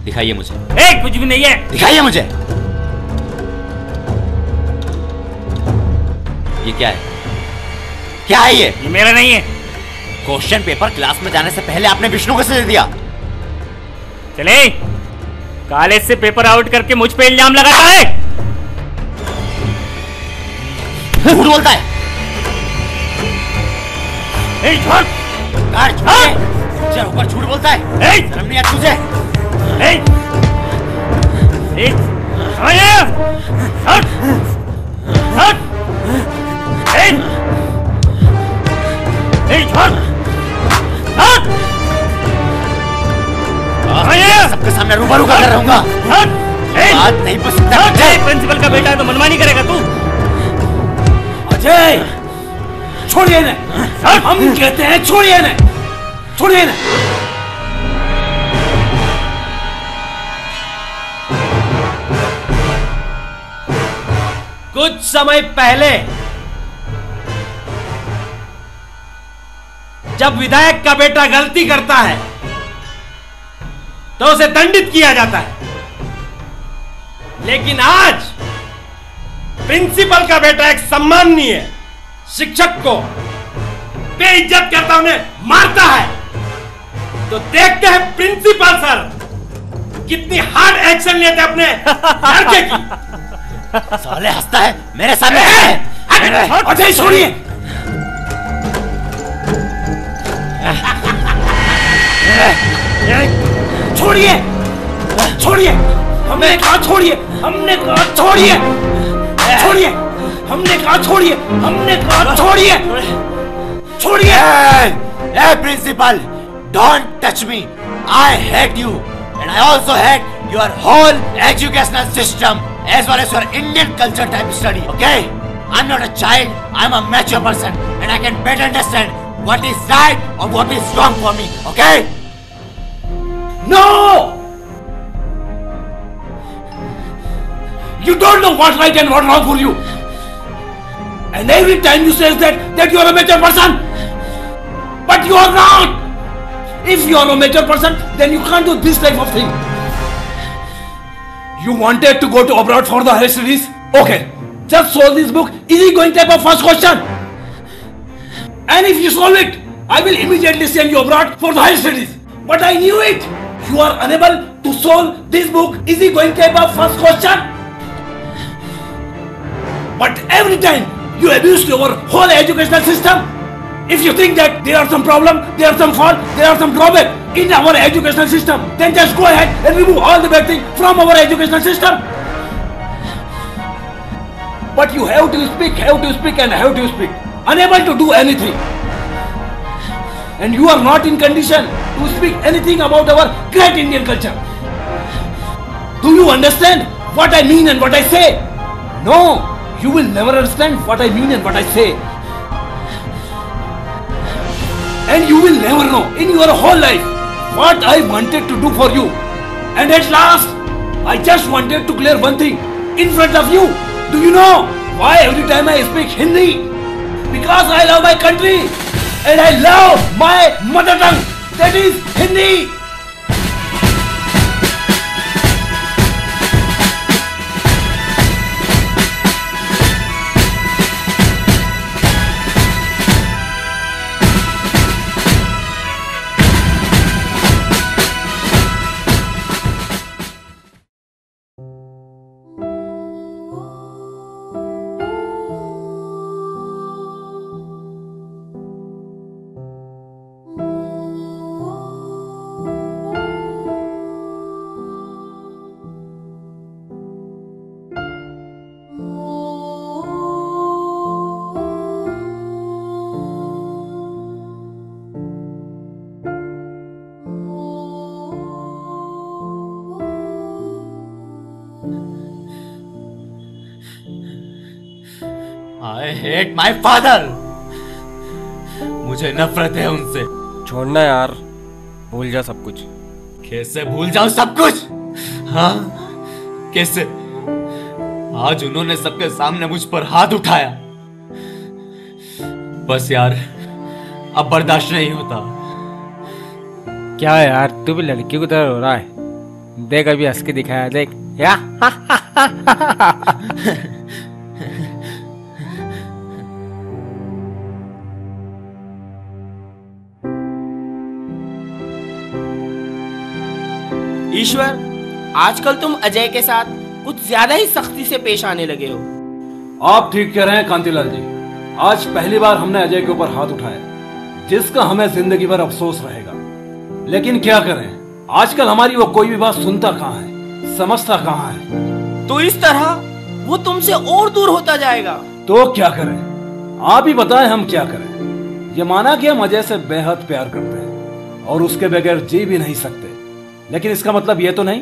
दिखाइए मुझे। कुछ भी नहीं है। दिखाइए मुझे। ये क्या है? क्या है ये? ये मेरा नहीं है। क्वेश्चन पेपर क्लास में जाने से पहले आपने विष्णु को दे दिया। चले, कॉलेज से पेपर आउट करके मुझ पे इल्जाम लगाता है। झूठ बोलता है। ऊपर झूठ बोलता है। शर्म नहीं आती तुझे? सामने रूबरू कर रहूंगा। बात नहीं पूछ सकता। अजय प्रिंसिपल का बेटा है तो मनमानी करेगा तू? अजय छोड़िए ना, हम कहते हैं छोड़िए ना, छोड़िए ना। कुछ समय पहले जब विधायक का बेटा गलती करता है तो उसे दंडित किया जाता है, लेकिन आज प्रिंसिपल का बेटा एक सम्माननीय शिक्षक को बेइज्जत करता उन्हें मारता है, तो देखते हैं प्रिंसिपल सर कितनी हार्ड एक्शन लेते हैं अपने लड़के की। साले हंसता है मेरे सामने। अजय छोड़िए। छोड़िए, छोड़िए, हमने कहा छोड़िए, हमने कहा छोड़िए, छोड़िए, हमने कहा छोड़िए, हमने कहा छोड़िए, छोड़िए। Hey principal, don't touch me. I hate you, and I also hate your whole educational system as well as your Indian culture type study. Okay? I'm not a child. I'm a mature person, and I can better understand what is right or what is wrong for me. Okay? No! You don't know what's right and what's wrong for you. And every time you say that you are a mature person. But you are not. If you are a mature person, then you can't do this type of thing. You wanted to go to abroad for the higher studies? Okay. Just solve this book. Easy going type of first question. And if you solve it, I will immediately send you abroad for the higher studies. But I knew it. You are unable to solve this book easy going type of first question. But every time you abuse your whole educational system. If you think that there are some problem, there are some fault, there are some drawback in our educational system, then just go ahead and remove all the bad things from our educational system. But you have to speak and have to speak. Unable to do anything. And you are not in condition to speak anything about our great Indian culture. Do you understand what I mean and what I say? No, you will never understand what I mean and what I say. And you will never know in your whole life what I wanted to do for you. And at last, I just wanted to clear one thing in front of you. Do you know why every time I speak Hindi? Because I love my country and I love my mother tongue, that is Hindi. I hate my father. मुझे नफरत है उनसे। छोड़ना यार, भूल जा सब कुछ। कैसे भूल जाऊं सब कुछ? हाँ, कैसे? आज उन्होंने सबके सामने मुझ पर हाथ उठाया। बस यार, अब बर्दाश्त नहीं होता। क्या यार, तू भी लड़की को तरह रो रहा है? देख अभी हंस के दिखाया, देख या। ईश्वर, आजकल तुम अजय के साथ कुछ ज्यादा ही सख्ती से पेश आने लगे हो। आप ठीक कह रहे हैं कांतिलाल जी। आज पहली बार हमने अजय के ऊपर हाथ उठाया, जिसका हमें जिंदगी भर अफसोस रहेगा। लेकिन क्या करें, आजकल हमारी वो कोई भी बात सुनता कहाँ है, समझता कहाँ है। तो इस तरह वो तुमसे और दूर होता जाएगा। तो क्या करें, आप ही बताएं हम क्या करें। ये माना कि हम अजय से बेहद प्यार करते हैं और उसके बगैर जी भी नहीं सकते, लेकिन इसका मतलब ये तो नहीं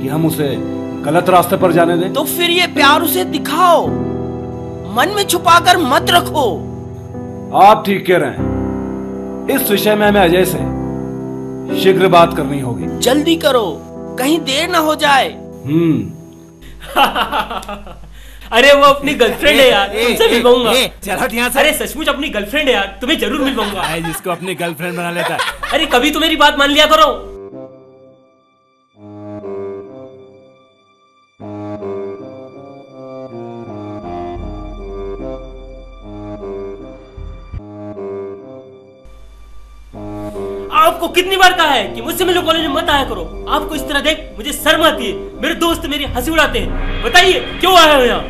कि हम उसे गलत रास्ते पर जाने दें। तो फिर ये प्यार उसे दिखाओ, मन में छुपाकर मत रखो। आप ठीक कह रहे हैं। इस विषय में हमें अजय से शीघ्र बात करनी होगी। जल्दी करो, कहीं देर ना हो जाए। अरे वो अपनी गर्लफ्रेंड है यार, तुमसे मिलवाऊंगा। चलो यहाँ से। अरे सचमुच अपनी गर्लफ्रेंड है यार, तुम्हें जरूर मिलवाऊंगा। जिसको अपनी गर्लफ्रेंड बना लेता है। अरे कभी तो मेरी बात मान लिया करो। आपको कितनी बार कहा है कि मुझसे मिलो, कॉलेज में मत आया करो। आपको इस तरह देख मुझे शर्म आती है। मेरे दोस्त मेरी हंसी उड़ाते हैं। बताइए क्यों आया हो यहाँ?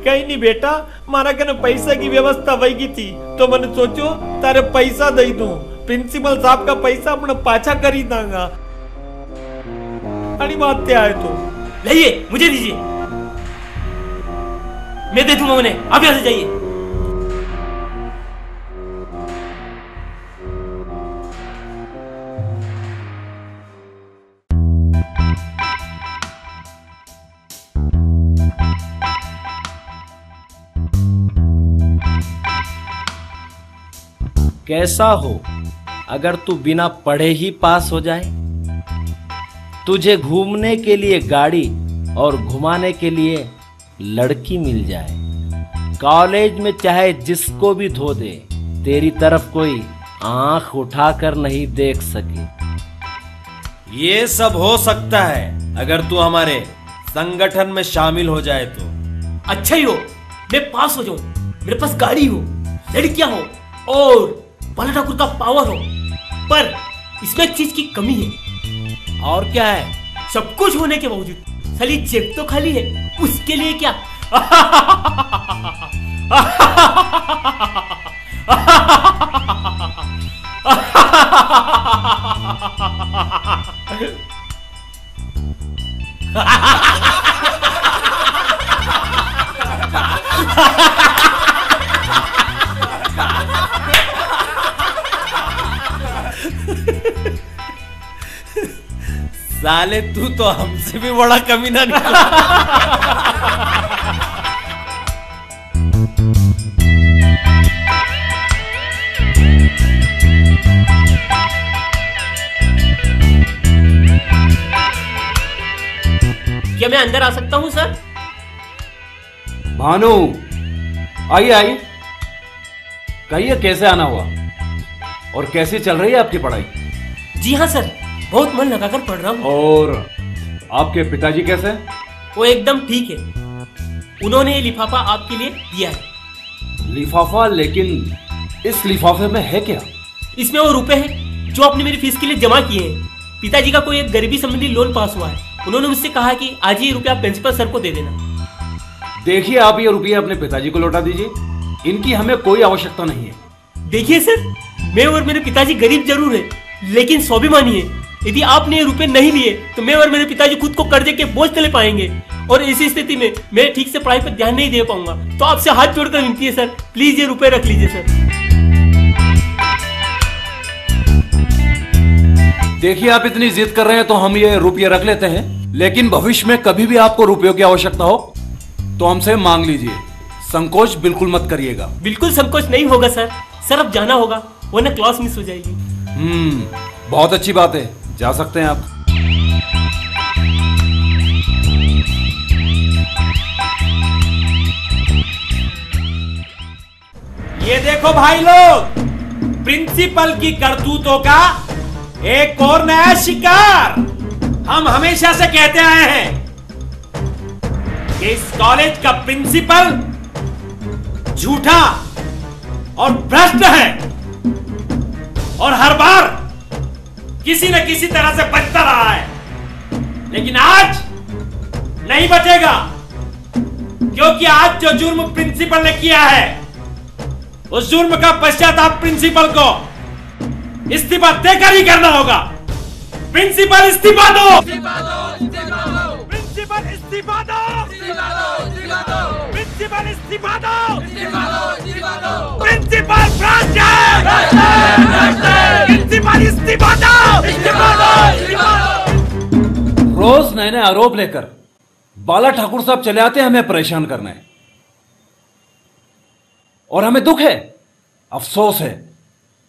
कहीं नहीं बेटा, मारा कने पैसा की व्यवस्था वही थी, तो मैंने सोचो तारे पैसा दे दूं। प्रिंसिपल साहब का पैसा अपने पाछा कर ही दांगा। अड़ी बात क्या है तो लाइए, मुझे दीजिए, मैं दे दूंगा उन्हें। आप यहाँ से जाइए। कैसा हो अगर तू बिना पढ़े ही पास हो जाए? तुझे घूमने के लिए गाड़ी और घुमाने के लिए लड़की मिल जाए। कॉलेज में चाहे जिसको भी धो दे, तेरी तरफ कोई आंख उठाकर नहीं देख सके। ये सब हो सकता है अगर तू हमारे संगठन में शामिल हो जाए तो। अच्छा ही हो, मैं पास हो जाऊं, मेरे पास गाड़ी हो, लड़कियां हो और बाला ठाकुर का पावर हो। पर इसमें एक चीज की कमी है। और क्या है? सब कुछ होने के बावजूद साली जेब तो खाली है। उसके लिए क्या? साले तू तो हमसे भी बड़ा कमीना निकला। क्या मैं अंदर आ सकता हूं सर? भानु, आइए आइए, कहिए कैसे आना हुआ और कैसी चल रही है आपकी पढ़ाई? जी हाँ सर, बहुत मन लगाकर पढ़ रहा हूँ। और आपके पिताजी कैसे? वो एकदम ठीक है। उन्होंने ये लिफाफा आपके लिए दिया है। लिफाफा? लेकिन इस लिफाफे में है क्या? इसमें वो रुपए हैं जो आपने मेरी फीस के लिए जमा किए हैं। पिताजी का कोई एक गरीबी संबंधी लोन पास हुआ है। उन्होंने मुझसे कहा कि आज ये रुपया प्रिंसिपल सर को दे देना। देखिए, आप ये रुपये अपने पिताजी को लौटा दीजिए। इनकी हमें कोई आवश्यकता नहीं है। देखिए सर, मैं और मेरे पिताजी गरीब जरूर है, लेकिन स्वाभिमानी है। यदि आपने ये रुपए नहीं लिए तो मैं और मेरे पिताजी खुद को कर्जे के बोझ तले पाएंगे, और इसी स्थिति में मैं ठीक से पढ़ाई पर ध्यान नहीं दे पाऊंगा। तो आपसे हाथ जोड़कर विनती है सर, प्लीज ये रुपए रख लीजिए सर। देखिए, आप इतनी जिद कर रहे हैं तो हम ये रुपये रख लेते हैं, लेकिन भविष्य में कभी भी आपको रुपयों की आवश्यकता हो तो हमसे मांग लीजिए। संकोच बिल्कुल मत करिएगा। बिल्कुल संकोच नहीं होगा सर। सर अब जाना होगा, वरना क्लास मिस हो जाएगी। बहुत अच्छी बात है, जा सकते हैं आप। ये देखो भाई लोग, प्रिंसिपल की करतूतों का एक और नया शिकार। हम हमेशा से कहते आए हैं कि इस कॉलेज का प्रिंसिपल झूठा और भ्रष्ट है, और हर बार किसी न किसी तरह से बचता रहा है। लेकिन आज नहीं बचेगा, क्योंकि आज जो जुर्म प्रिंसिपल ने किया है, उस जुर्म का पश्चाताप प्रिंसिपल को इस्तीफा देकर ही करना होगा। प्रिंसिपल इस्तीफा दो! प्रिंसिपल इस्तीफा दो! प्रिंसिपल प्रिंसिपल इस्तीफा दो! प्रिंसिपल भ्रष्ट! प्रिंसिपल इस्तीफा दो! रोज नए नए आरोप लेकर बाला ठाकुर साहब चले आते हैं हमें परेशान करने, और हमें दुख है, अफसोस है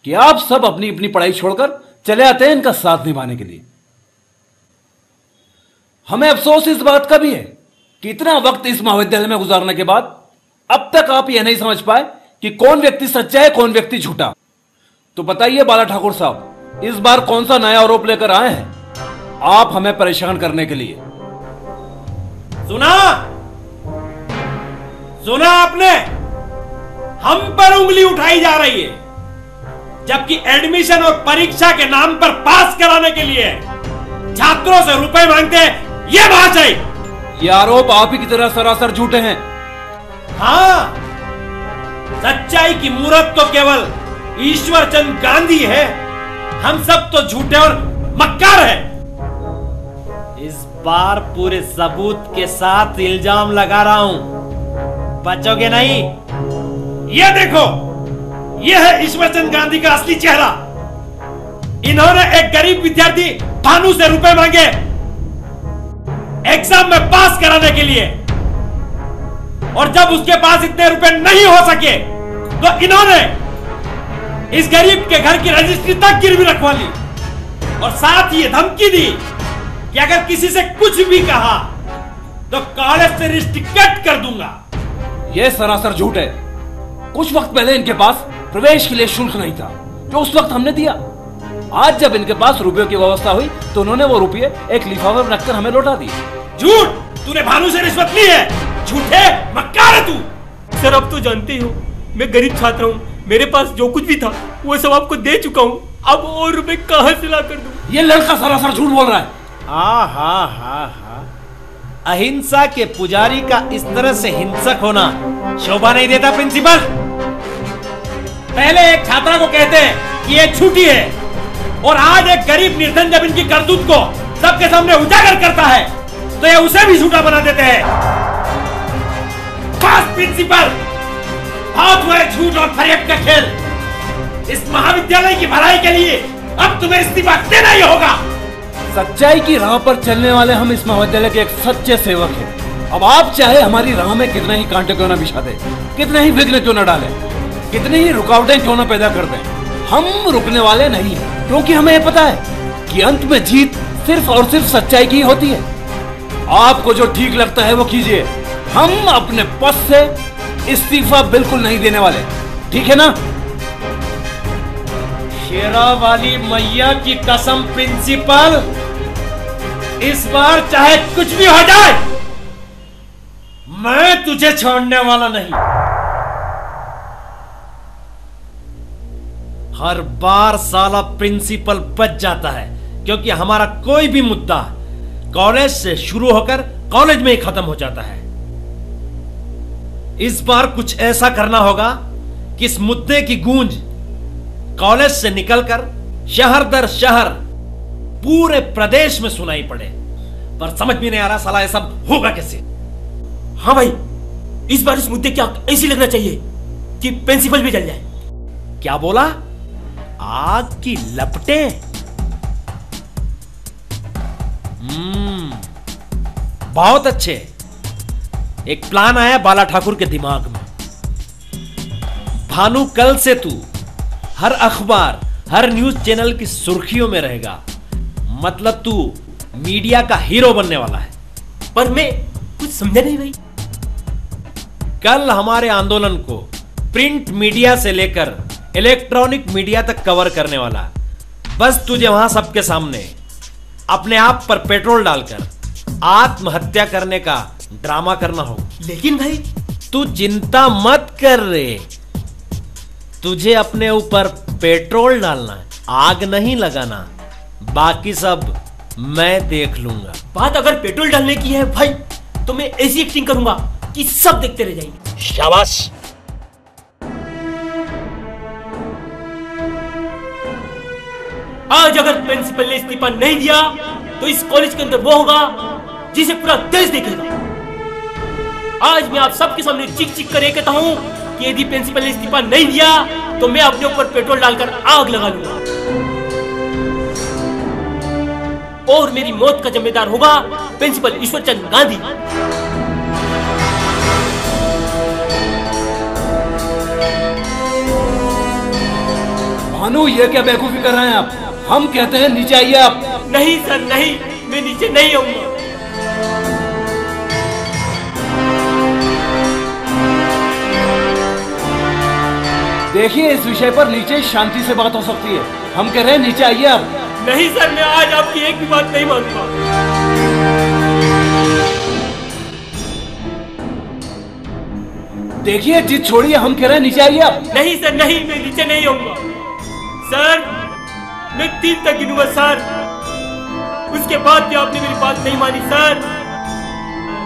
कि आप सब अपनी अपनी पढ़ाई छोड़कर चले आते हैं इनका साथ निभाने के लिए। हमें अफसोस इस बात का भी है कि इतना वक्त इस महाविद्यालय में गुजारने के बाद अब तक आप यह नहीं समझ पाए कि कौन व्यक्ति सच्चा है, कौन व्यक्ति झूठा। तो बताइए बाला ठाकुर साहब, इस बार कौन सा नया आरोप लेकर आए हैं आप हमें परेशान करने के लिए? सुना आपने? हम पर उंगली उठाई जा रही है, जबकि एडमिशन और परीक्षा के नाम पर पास कराने के लिए छात्रों से रुपए मांगते हैं। ये बात है, ये आरोप आप ही की तरह सरासर झूठे हैं। हाँ, सच्चाई की मूरत तो केवल ईश्वर चंद गांधी है, हम सब तो झूठे और मक्कार हैं। इस बार पूरे सबूत के साथ इल्जाम लगा रहा हूं, बचोगे नहीं। ये देखो, ये है ईश्वरचंद गांधी का असली चेहरा। इन्होंने एक गरीब विद्यार्थी भानु से रुपए मांगे एग्जाम में पास कराने के लिए, और जब उसके पास इतने रुपए नहीं हो सके तो इन्होंने इस गरीब के घर की रजिस्ट्री तक गिरवी रखवा ली, और साथ ये धमकी दी कि अगर किसी से कुछ भी कहा तो कॉलेज से रिस्ट्रिक्ट कर दूंगा। यह सरासर झूठ है। कुछ वक्त पहले इनके पास प्रवेश के लिए शुल्क नहीं था, जो उस वक्त हमने दिया। आज जब इनके पास रुपयों की व्यवस्था हुई तो उन्होंने वो रुपये एक लिफाफे में रखकर हमें लौटा दिए। झूठ! तूने भानु से रिश्वत ली है, झूठे मक्कार है तू। सर, अब तो जानते हो मैं गरीब छात्र हूँ, मेरे पास जो कुछ भी था वो सब आपको दे चुका हूँ, अब और रुपए कहाँ से ला कर दूं? ये लड़का सरासर झूठ बोल रहा है। अहिंसा के पुजारी का इस तरह से हिंसक होना शोभा नहीं देता प्रिंसिपल। पहले एक छात्रा को कहते हैं कि ये झूठी है, और आज एक गरीब निर्धन जब इनकी करतूत को सबके सामने उजागर करता है तो ये उसे भी झूठा बना देते हैं। बस प्रिंसिपल, बहुत हुए झूठ और फरेब का खेल। इस महाविद्यालय की भलाई के लिए अब तुम्हें इस्तीफा देना ही होगा। सच्चाई की राह पर चलने वाले हम इस महाविद्यालय के एक सच्चे सेवक हैं। अब आप चाहे हमारी राह में कितने ही कांटे क्यों न बिछा दें, कितने ही विघ्न क्यों न डालें, कितनी ही रुकावटें क्यों न पैदा कर दें, हम रुकने वाले नहीं हैं, क्योंकि हमें यह पता है कि अंत में जीत सिर्फ और सिर्फ सच्चाई की होती है। आपको जो ठीक लगता है वो कीजिए, हम अपने पद से इस्तीफा बिल्कुल नहीं देने वाले, ठीक है ना? शेरा वाली मैया की कसम प्रिंसिपल, इस बार चाहे कुछ भी हो जाए मैं तुझे छोड़ने वाला नहीं। हर बार साला प्रिंसिपल बच जाता है, क्योंकि हमारा कोई भी मुद्दा कॉलेज से शुरू होकर कॉलेज में ही खत्म हो जाता है। इस बार कुछ ऐसा करना होगा कि इस मुद्दे की गूंज कॉलेज से निकलकर शहर दर शहर पूरे प्रदेश में सुनाई पड़े। पर समझ में नहीं आ रहा साला ये सब होगा कैसे। हाँ भाई, इस बार इस मुद्दे क्या ऐसी लगना चाहिए कि प्रिंसिपल भी जल जाए। क्या बोला? आग की लपटें? बहुत अच्छे। एक प्लान आया बाला ठाकुर के दिमाग में। भानु, कल से तू हर अखबार, हर न्यूज चैनल की सुर्खियों में रहेगा। मतलब तू मीडिया का हीरो बनने वाला है। पर मैं कुछ समझा नहीं भाई। कल हमारे आंदोलन को प्रिंट मीडिया से लेकर इलेक्ट्रॉनिक मीडिया तक कवर करने वाला। बस तुझे वहां सबके सामने अपने आप पर पेट्रोल डालकर आत्महत्या करने का ड्रामा करना हो। लेकिन भाई, तू चिंता मत कर रे, तुझे अपने ऊपर पेट्रोल डालना है, आग नहीं लगाना। बाकी सब मैं देख लूंगा। बात अगर पेट्रोल डालने की है भाई, तो मैं ऐसी एक्टिंग करूंगा कि सब देखते रह जाएंगे। शाबाश। आज अगर प्रिंसिपल ने इस्तीफा नहीं दिया तो इस कॉलेज के अंदर वो होगा जिसे पूरा देश देखेगा। आज मैं आप सबके सामने चिक चिक कर कहता हूँ कि यदि प्रिंसिपल ने इस्तीफा नहीं दिया तो मैं अपने ऊपर पेट्रोल डालकर आग लगा लूंगा और मेरी मौत का जिम्मेदार होगा प्रिंसिपल ईश्वरचंद गांधी। भानु, ये क्या बेवकूफी कर रहे हैं आप? हम कहते हैं नीचे आइए आप। नहीं सर नहीं, मैं नीचे नहीं आऊंगा। देखिए, इस विषय पर नीचे शांति से बात हो सकती है। हम कह रहे हैं नीचे आइए आप। नहीं सर, मैं आज आपकी एक भी बात नहीं मानूंगा। देखिए, जिद छोड़िए, हम कह रहे हैं नीचे आइए आप। नहीं सर नहीं, मैं नीचे नहीं आऊंगा। सर, मैं 3 तक गिनूंगा सर, उसके बाद भी आपने मेरी बात नहीं मानी सर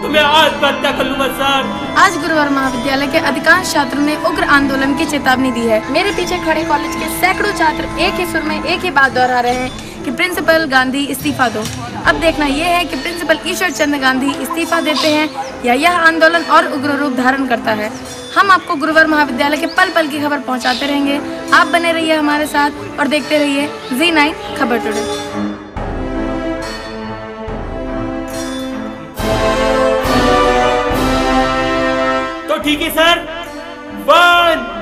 तो मैं आत्महत्या कर लूंगा सर। आज गुरुवार महाविद्यालय के अधिकांश छात्रों ने उग्र आंदोलन की चेतावनी दी है। मेरे पीछे खड़े कॉलेज के सैकड़ों छात्र एक ही सुर में एक ही बात दोहरा रहे हैं कि प्रिंसिपल गांधी इस्तीफा दो। अब देखना यह है कि प्रिंसिपल ईश्वरचंद गांधी इस्तीफा देते हैं या यह आंदोलन और उग्र रूप धारण करता है। हम आपको गुरुवार महाविद्यालय के पल पल की खबर पहुंचाते रहेंगे। आप बने रहिए हमारे साथ और देखते रहिए Z9 खबर टुडे। तो ठीक है सर, 1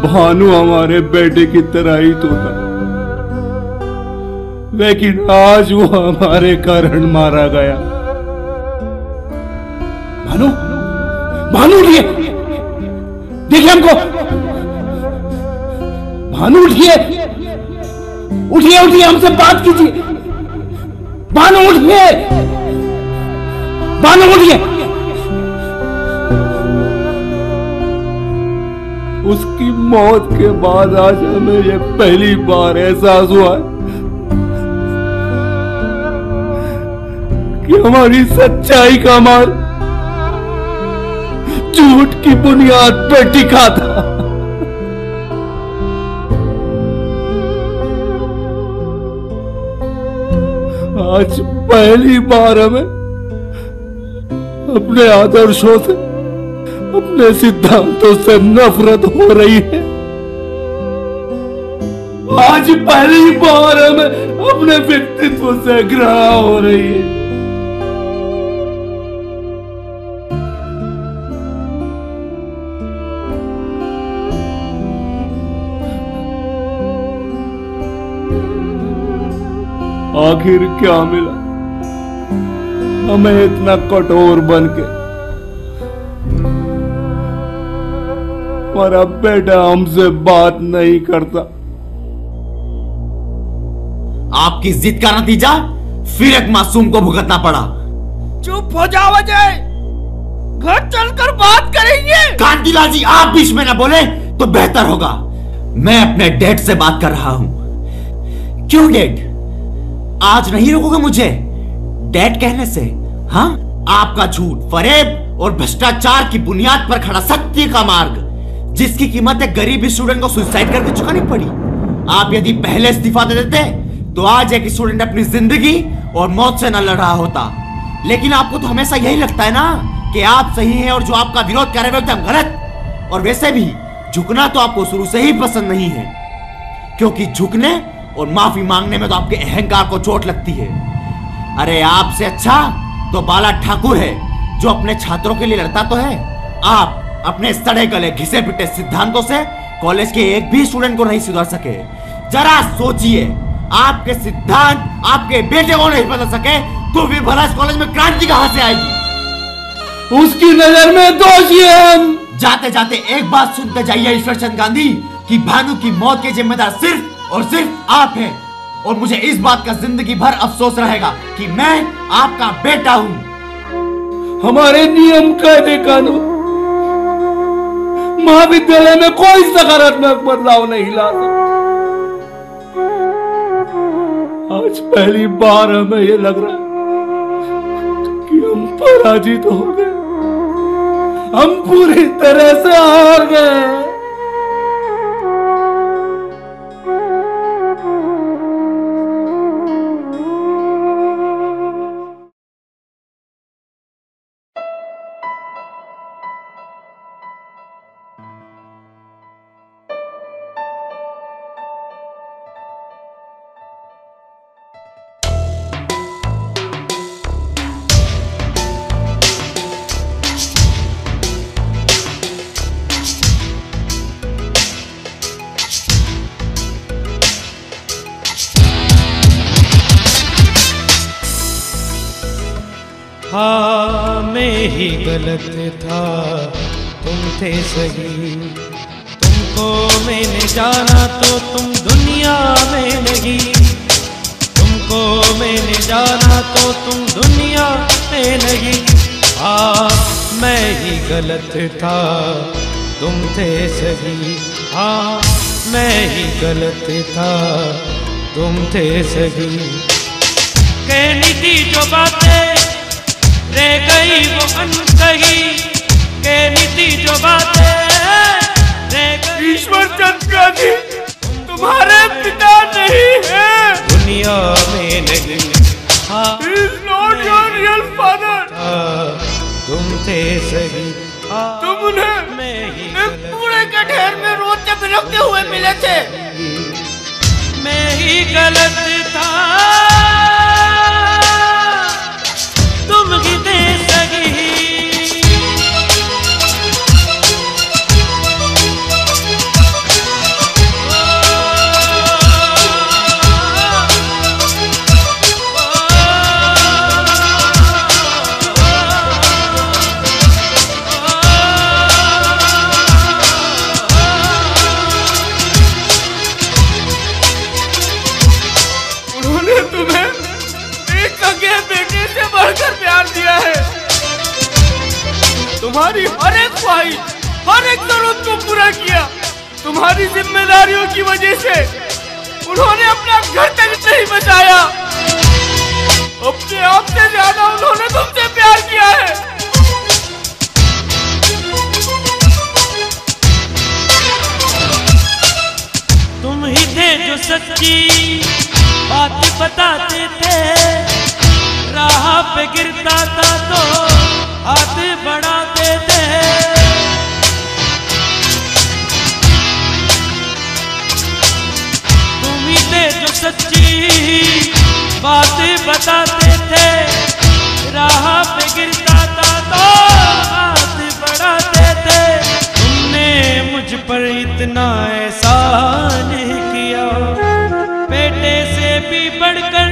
भानु हमारे बेटे की तरह ही तो था, लेकिन आज वो हमारे कारण मारा गया। भानु, भानु उठिए, देखिए हमको। भानु उठिए, उठिए उठिए, हमसे बात कीजिए। भानु उठिए, भानु उठिए। उसकी मौत के बाद आज हमें ये पहली बार एहसास हुआ कि हमारी सच्चाई का माल झूठ की बुनियाद पर टिका था। आज पहली बार हमें अपने आदर्शों से, अपने सिद्धांतों से नफरत हो रही है। आज पहली बार हमें अपने व्यक्तित्व से घृणा हो रही है। आखिर क्या मिला हमें इतना कठोर बनके? हमारा बेटा हमसे बात नहीं करता। आपकी जिद का नतीजा फिर एक मासूम को भुगतना पड़ा। चुप हो जाओ अजय, घर चलकर बात करेंगे। कांतिलाल जी, आप बीच में ना बोले तो बेहतर होगा। मैं अपने डैड से बात कर रहा हूं। क्यों डैड, आज नहीं रोकोगे मुझे डैड कहने से? हाँ, आपका झूठ, फरेब और भ्रष्टाचार की बुनियाद पर खड़ा सत्य का मार्ग, जिसकी कीमत एक गरीब स्टूडेंट को सुसाइड करके चुकानी पड़ी। आप यदि पहले इस्तीफा दे देते तो आज एक स्टूडेंट अपनी जिंदगी और मौत से न लड़ रहा होता। लेकिन आपको तो हमेशा यही लगता है ना कि आप सही हैं और जो आपका विरोध कर रहे हैं एकदम गलत। और वैसे भी झुकना तो आपको शुरू से ही पसंद नहीं है, क्योंकि झुकने और माफी मांगने में तो आपके अहंकार को चोट लगती है। अरे आपसे अच्छा तो बाला ठाकुर है, जो अपने छात्रों के लिए लड़ता तो है। आप अपने सड़े गले घिसे पिटे सिद्धांतों से कॉलेज के एक भी स्टूडेंट को नहीं सुधार सके। जरा सोचिए, आपके सिद्धांत आपके बेटे को नहीं बदल सके तो भी भला इस कॉलेज में क्रांति कहां से आएगी? उसकी नजर में दोषी है हम। जाते जाते एक बात सुनते जाइए ईश्वर चंद गांधी, कि भानु की मौत के जिम्मेदार सिर्फ और सिर्फ आप हैं। और मुझे इस बात का जिंदगी भर अफसोस रहेगा कि मैं आपका बेटा हूं। हमारे नियम, कायदे, कानून महाविद्यालय में कोई सकारात्मक बदलाव नहीं ला सकता। आज पहली बार हमें यह लग रहा है कि हम पराजित हो गए, हम पूरी तरह से हार गए। हाँ, मैं ही गलत था, तुम थे सही। तुमको मैंने जाना तो तुम दुनिया में नहीं, तुमको मैंने जाना तो तुम दुनिया में नहीं। हाँ, मैं ही गलत था, तुम थे सही। हाँ, मैं ही गलत था, तुम थे सही। कहनी थी जो बातें रह गई वो अनकही, कहनी थी जो बातें रह गई। ईश्वर चंद गांधी तुम्हारे पिता नहीं है, दुनिया में नहीं। हाँ, He is not your real father. तुम थे सही। तुम उन्हें एक कूड़े के ढेर में रोते बिलखते हुए मिले थे। मैं ही गलत था, तुम ही थे सही। उन्होंने तुम्हें एक सगे बेटे से बढ़कर प्यार दिया है। तुम्हारी हर एक ख्वाहिश, हर एक जरूरत को पूरा किया। तुम्हारी जिम्मेदारियों की वजह से उन्होंने अपना घर तक नहीं बचाया। अपने आप से ज्यादा उन्होंने तुमसे प्यार किया है। तुम ही थे जो सच्ची बात बताते थे, राह पे गिरता था तो हाथ बढ़ाते थे। तुम ही थे जो सच्ची बात बताते थे, राह पे गिरता था तो हाथ बढ़ाते थे। तुमने मुझ पर इतना एहसान किया, बेटे से भी बढ़कर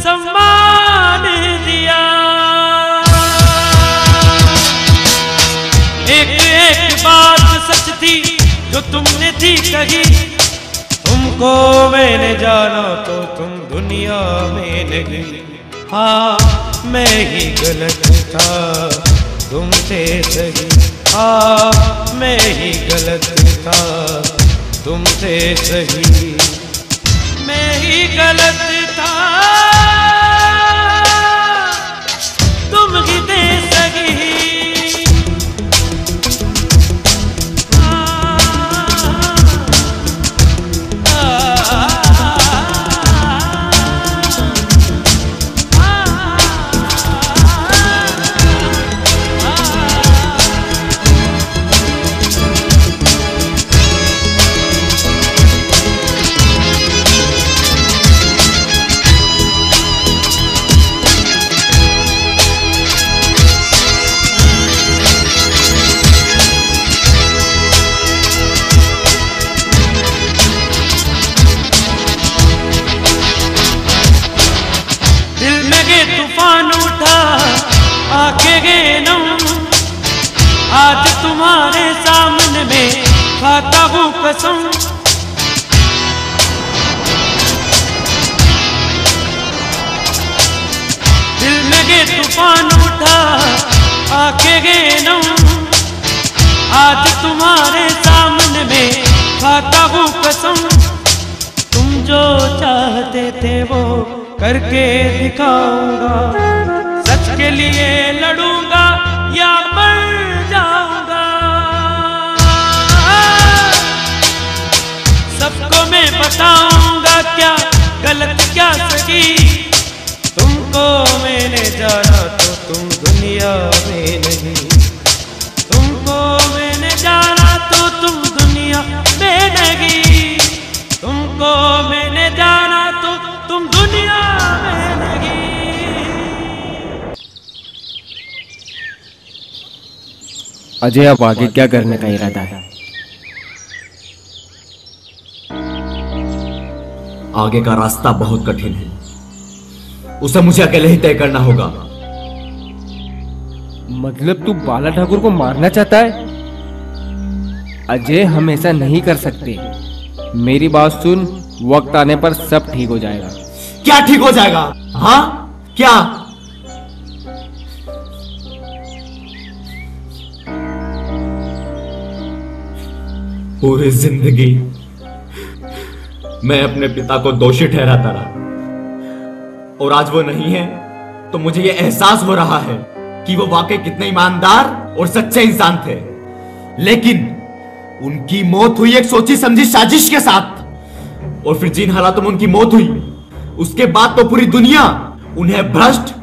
सम्मान दिया। एक एक बात सच थी जो तुमने थी कही, तुमको मैंने जाना तो तुम दुनिया में नहीं। हाँ मैं ही गलत था तुमसे सही, हाँ मैं ही गलत था तुमसे सही, मैं ही गलत था तुम ही थे सही। आज तुम्हारे सामने में खाता हूँ कसम, दिल में गे तूफान उठा आंखें गे नम। आज तुम्हारे सामने में खाता हूँ कसम, तुम जो चाहते थे वो करके दिखाऊंगा। सच के लिए लड़ूंगा या मर जाऊंगा, सबको मैं बताऊंगा क्या गलत क्या सही। तुमको मैंने जाना तो तुम दुनिया में नहीं, तुमको मैंने जाना तो तुम दुनिया में नहीं, तुमको मैंने जाना तो तुम दुनिया में नहीं। अजय अब आगे क्या करने का इरादा है? आगे का रास्ता बहुत कठिन है, उसे मुझे अकेले ही तय करना होगा। मतलब तू बाला ठाकुर को मारना चाहता है? अजय हम ऐसा नहीं कर सकते। मेरी बात सुन, वक्त आने पर सब ठीक हो जाएगा। क्या ठीक हो जाएगा? हाँ क्या? पूरी जिंदगी मैं अपने पिता को दोषी ठहराता रहा, और आज वो नहीं है तो मुझे ये एहसास हो रहा है कि वो वाकई कितने ईमानदार और सच्चे इंसान थे। लेकिन उनकी मौत हुई एक सोची समझी साजिश के साथ, और फिर जिन हालातों में उनकी मौत हुई उसके बाद तो पूरी दुनिया उन्हें भ्रष्ट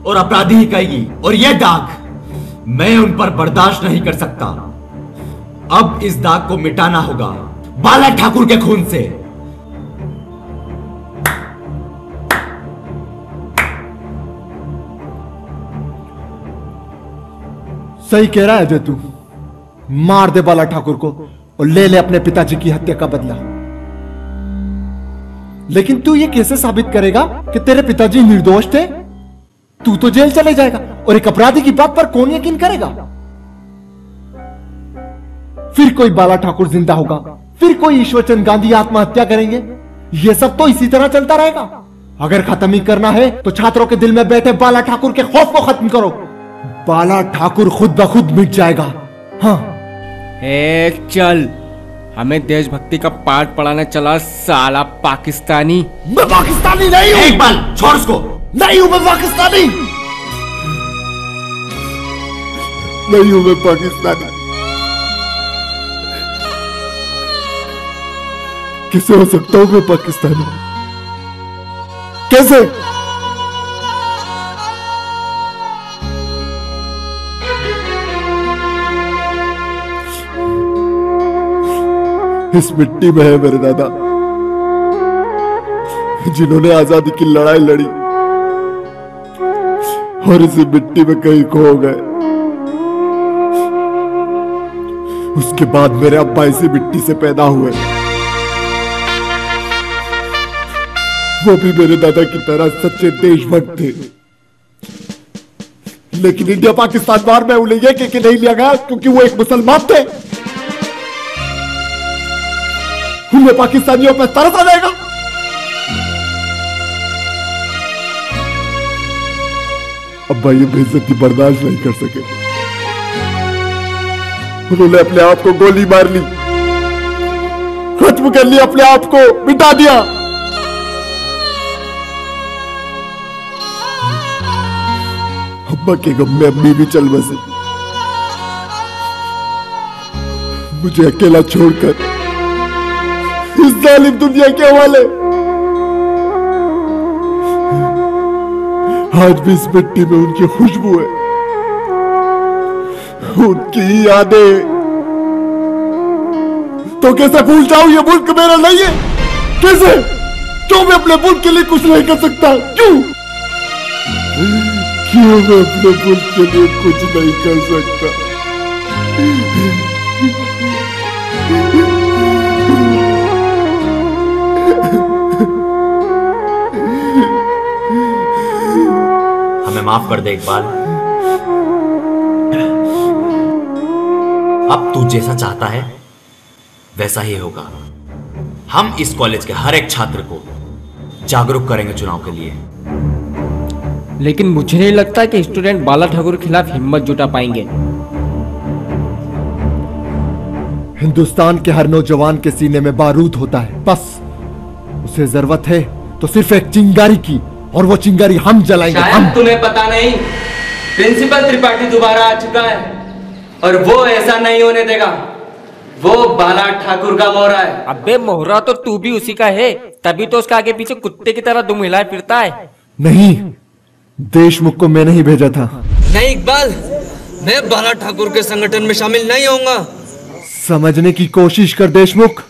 और अपराधी ही कहेगी, और यह दाग मैं उन पर बर्दाश्त नहीं कर सकता। अब इस दाग को मिटाना होगा बाला ठाकुर के खून से। सही कह रहा है अजय, तू मार दे बाला ठाकुर को और ले ले अपने पिताजी की हत्या का बदला। लेकिन तू ये कैसे साबित करेगा कि तेरे पिताजी निर्दोष थे? तू तो जेल चले जाएगा, और एक अपराधी की बात पर कौन यकीन करेगा? फिर कोई बाला ठाकुर जिंदा होगा, फिर कोई ईश्वरचंद गांधी आत्महत्या करेंगे। ये सब तो इसी तरह चलता रहेगा। अगर खत्म ही करना है तो छात्रों के दिल में बैठे बाला ठाकुर के खौफ को खत्म करो। बाला ठाकुर खुद ब खुद मिट जाएगा। हाँ चल, हमें देशभक्ति का पाठ पढ़ाने चला साला पाकिस्तानी। मैं पाकिस्तानी नहीं हूँ। इकबाल छोड़ उसको। नहीं हूँ मैं पाकिस्तानी, नहीं हूँ मैं पाकिस्तानी। कैसे हो सकता हूँ मैं पाकिस्तानी? कैसे? इस मिट्टी में है मेरे दादा, जिन्होंने आजादी की लड़ाई लड़ी और इसी मिट्टी में कहीं खो गए। उसके बाद मेरे अब्बा इसी मिट्टी से पैदा हुए, वो भी मेरे दादा की तरह सच्चे देशभक्त थे। लेकिन इंडिया पाकिस्तान वार में उन्हें यह कि नहीं लिया गया क्योंकि वो एक मुसलमान थे। उन्हें पाकिस्तानियों पर तरस आ जाएगा। अब्बा ये बेइज्जती बर्दाश्त नहीं कर सके, उन्होंने अपने आप को गोली मार ली, खत्म कर लिया, अपने आप को मिटा दिया। अब्बा के गम में अम्मी भी चल बसे, मुझे अकेला छोड़कर इस जालिम दुनिया के हवाले। आज भी इस मिट्टी में उनकी खुशबू है, उनकी यादें। तो कैसे भूल जाऊं ये मुल्क मेरा नहीं है? कैसे? क्यों मैं अपने मुल्क के लिए कुछ नहीं कर सकता? क्यों मैं अपने मुल्क के लिए कुछ नहीं कर सकता? हमें माफ कर दे इकबाल। अब तू जैसा चाहता है वैसा ही होगा। हम इस कॉलेज के हर एक छात्र को जागरूक करेंगे चुनाव के लिए। लेकिन मुझे नहीं लगता कि स्टूडेंट बाला ठाकुर के खिलाफ हिम्मत जुटा पाएंगे। हिंदुस्तान के हर नौजवान के सीने में बारूद होता है, बस उसे जरूरत है तो सिर्फ एक चिंगारी की, और वो चिंगारी हम जलाएंगे। हम। तुम्हें पता नहीं, प्रिंसिपल त्रिपाठी दोबारा आ चुका है और वो ऐसा नहीं होने देगा। वो बाला ठाकुर का मोहरा है। अबे मोहरा तो तू भी उसी का है, तभी तो उसके आगे पीछे कुत्ते की तरह दुम हिलाए फिरता है। नहीं, देशमुख को मैंने ही भेजा था। नहीं इकबाल, मैं बाला ठाकुर के संगठन में शामिल नहीं होऊंगा। समझने की कोशिश कर देशमुख,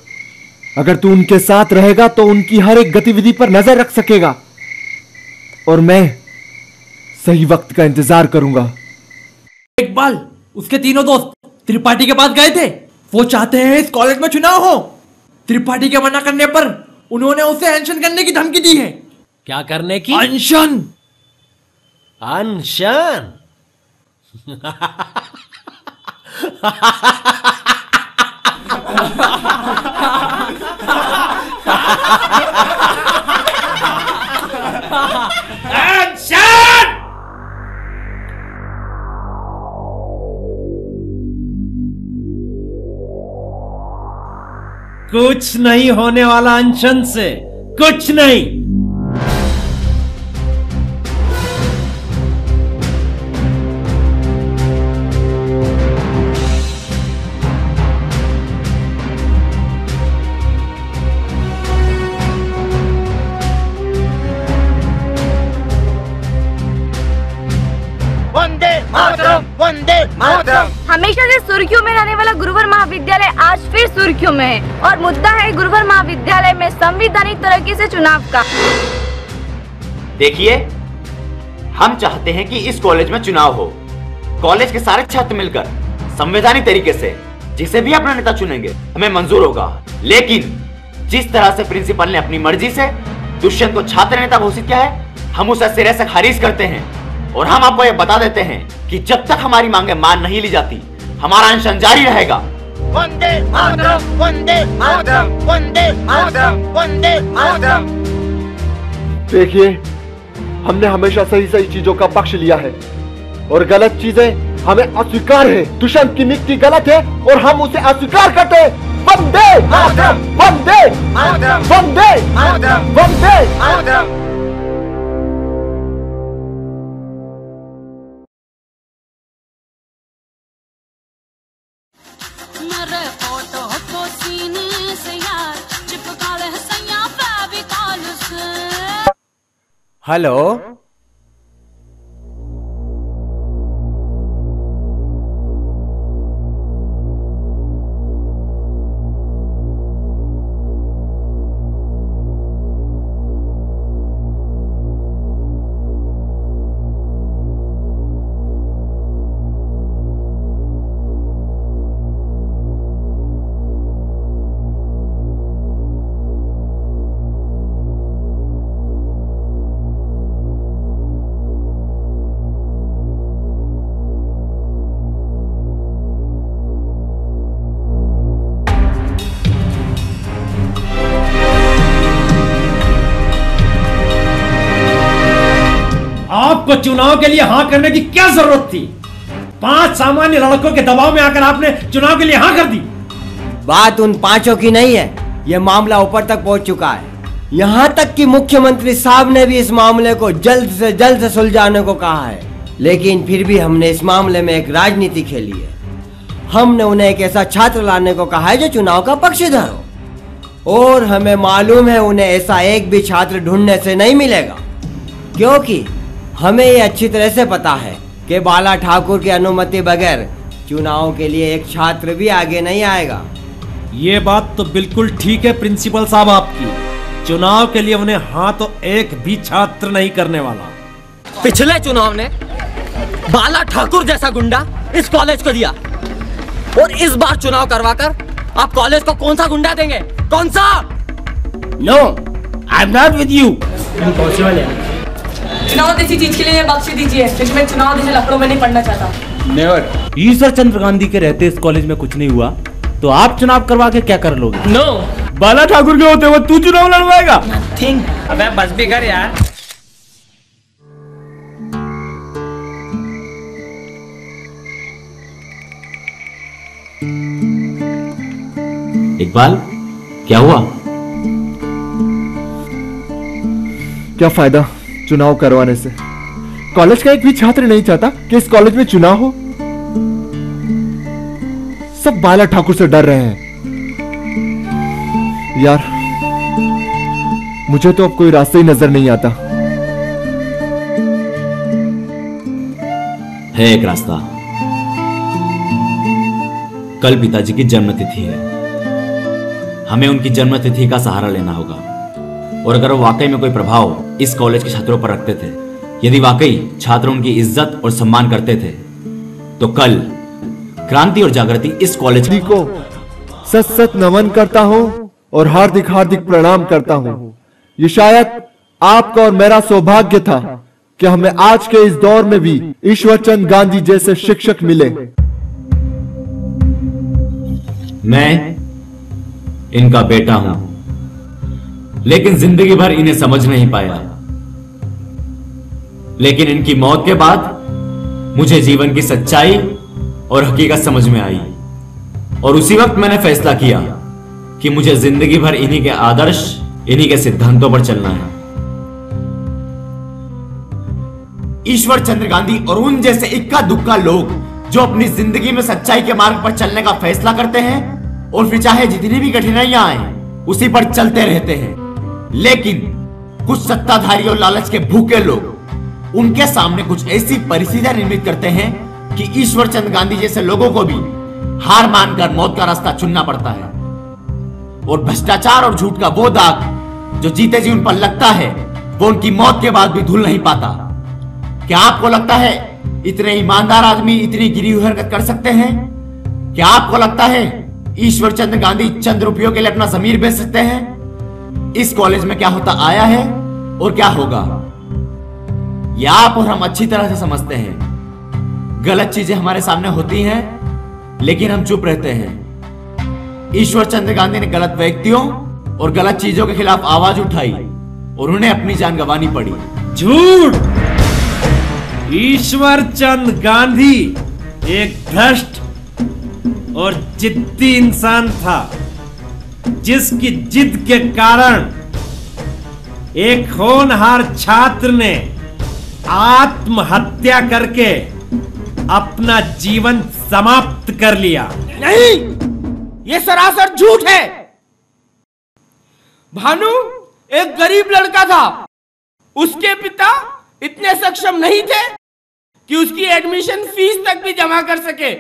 अगर तू उनके साथ रहेगा तो उनकी हर एक गतिविधि पर नजर रख सकेगा, और मैं सही वक्त का इंतजार करूंगा। इकबाल, उसके तीनों दोस्त त्रिपाठी के पास गए थे। वो चाहते हैं इस कॉलेज में चुनाव हो। त्रिपाठी के मना करने पर उन्होंने उसे अनशन करने की धमकी दी है। क्या करने की? अनशन। अनशन? कुछ नहीं होने वाला अनशन से, कुछ नहीं। वंदे मातरम, वंदे मातरम। हमेशा से सुर्खियों में रहने वाला गुरुवर महाविद्यालय आज फिर सुर्खियों में है, और मुद्दा है गुरुवर महाविद्यालय में संवैधानिक तरीके से चुनाव का। देखिए, हम चाहते हैं कि इस कॉलेज में चुनाव हो। कॉलेज के सारे छात्र मिलकर संवैधानिक तरीके से जिसे भी अपना नेता चुनेंगे हमें मंजूर होगा। लेकिन जिस तरह से प्रिंसिपल ने अपनी मर्जी से दुष्यंत को छात्र नेता घोषित किया है, हम उसे सिरे से खारिज करते हैं। और हम आपको यह बता देते हैं कि जब तक हमारी मांगे मान नहीं ली जाती, हमारा अनशन जारी रहेगा। वंदे मातरम, वंदे मातरम, वंदे मातरम, वंदे मातरम। देखिए, हमने हमेशा सही सही चीजों का पक्ष लिया है, और गलत चीजें हमें अस्वीकार है। दुष्यंत की नीति गलत है और हम उसे अस्वीकार करते हैं। वंदे वंदे वंदे वंदे। मेरे फोटो को सीने से यार चिपका ले सैया फेविकॉल से। हेलो, आपको चुनाव के लिए हाँ करने की क्या जरूरत थी? 5 सामान्य लड़कों के दबाव में आकर आपने चुनाव के लिए हाँ कर दी। बात उन 5 की नहीं है, यह मामला ऊपर तक पहुंच चुका है। यहाँ तक कि मुख्यमंत्री साहब ने भी इस मामले को जल्द से सुलझाने को कहा है, लेकिन फिर भी हमने इस मामले में एक राजनीति खेली है। हमने उन्हें एक ऐसा छात्र लाने को कहा है जो चुनाव का पक्षधर हो, और हमें मालूम है उन्हें ऐसा एक भी छात्र ढूंढने से नहीं मिलेगा, क्योंकि हमें ये अच्छी तरह से पता है कि बाला ठाकुर की अनुमति बगैर चुनाव के लिए एक छात्र भी आगे नहीं आएगा। ये बात तो बिल्कुल ठीक है प्रिंसिपल साहब आपकी। चुनाव के लिए उन्हें हाँ तो एक भी छात्र नहीं करने वाला। पिछले चुनाव ने बाला ठाकुर जैसा गुंडा इस कॉलेज को दिया, और इस बार चुनाव करवाकर आप कॉलेज को कौन सा गुंडा देंगे? कौन सा? No, I am not with you. Impossible है। चुनाव जैसी चीज के लिए बख्श दीजिए, क्योंकि मैं चुनाव जैसे लफड़ों में नहीं पढ़ना चाहता। नेवर। ईश्वर चंद्र गांधी के रहते इस कॉलेज में कुछ नहीं हुआ, तो आप चुनाव करवा के क्या कर लोगे? नो। बाला ठाकुर के होते हुए तू चुनाव लड़वाएगा? अबे बस भी कर यार। इकबाल, क्या हुआ? क्या फायदा चुनाव करवाने से? कॉलेज का एक भी छात्र नहीं चाहता कि इस कॉलेज में चुनाव हो। सब बाला ठाकुर से डर रहे हैं। यार, मुझे तो अब कोई रास्ता ही नजर नहीं आता। है एक रास्ता। कल पिताजी की जन्मतिथि है, हमें उनकी जन्मतिथि का सहारा लेना होगा। और अगर वो वाकई में कोई प्रभाव इस कॉलेज के छात्रों पर रखते थे, यदि वाकई छात्र उनकी इज्जत और सम्मान करते थे, तो कल क्रांति और जागृति इस कॉलेज को सत सत नमन करता हूं और हार्दिक हार्दिक प्रणाम करता हूं। ये शायद आपका और मेरा सौभाग्य था कि हमें आज के इस दौर में भी ईश्वर चंद्र गांधी जैसे शिक्षक मिले। मैं इनका बेटा हूं, लेकिन जिंदगी भर इन्हें समझ नहीं पाया। लेकिन इनकी मौत के बाद मुझे जीवन की सच्चाई और हकीकत समझ में आई, और उसी वक्त मैंने फैसला किया कि मुझे जिंदगी भर इन्हीं के आदर्श, इन्हीं के सिद्धांतों पर चलना है। ईश्वर चंद्र गांधी और उन जैसे इक्का दुक्का लोग जो अपनी जिंदगी में सच्चाई के मार्ग पर चलने का फैसला करते हैं और फिर चाहे जितनी भी कठिनाइयां आए उसी पर चलते रहते हैं। लेकिन कुछ सत्ताधारी और लालच के भूखे लोग उनके सामने कुछ ऐसी परिस्थितियां निर्मित करते हैं कि ईश्वर चंद्र गांधी जैसे लोगों को भी हार मानकर मौत का रास्ता चुनना पड़ता है। और भ्रष्टाचार और झूठ का वो दाग जो जीते जी उन पर लगता है, वो उनकी मौत के बाद भी धुल नहीं पाता। क्या आपको लगता है इतने ईमानदार आदमी इतनी गिरी हुई हरकत कर सकते हैं? क्या आपको लगता है ईश्वर चंद्र गांधी चंद रुपयों के लिए अपना जमीर बेच सकते हैं? इस कॉलेज में क्या होता आया है और क्या होगा, यह आप और हम अच्छी तरह से समझते हैं। गलत चीजें हमारे सामने होती हैं, लेकिन हम चुप रहते हैं। ईश्वर चंद्र गांधी ने गलत व्यक्तियों और गलत चीजों के खिलाफ आवाज उठाई और उन्हें अपनी जान गंवानी पड़ी। झूठ! ईश्वर चंद्र गांधी एक भ्रष्ट और जिद्दी इंसान था जिसकी जिद के कारण एक होनहार छात्र ने आत्महत्या करके अपना जीवन समाप्त कर लिया। नहीं, ये सरासर झूठ है। भानु एक गरीब लड़का था। उसके पिता इतने सक्षम नहीं थे कि उसकी एडमिशन फीस तक भी जमा कर सके।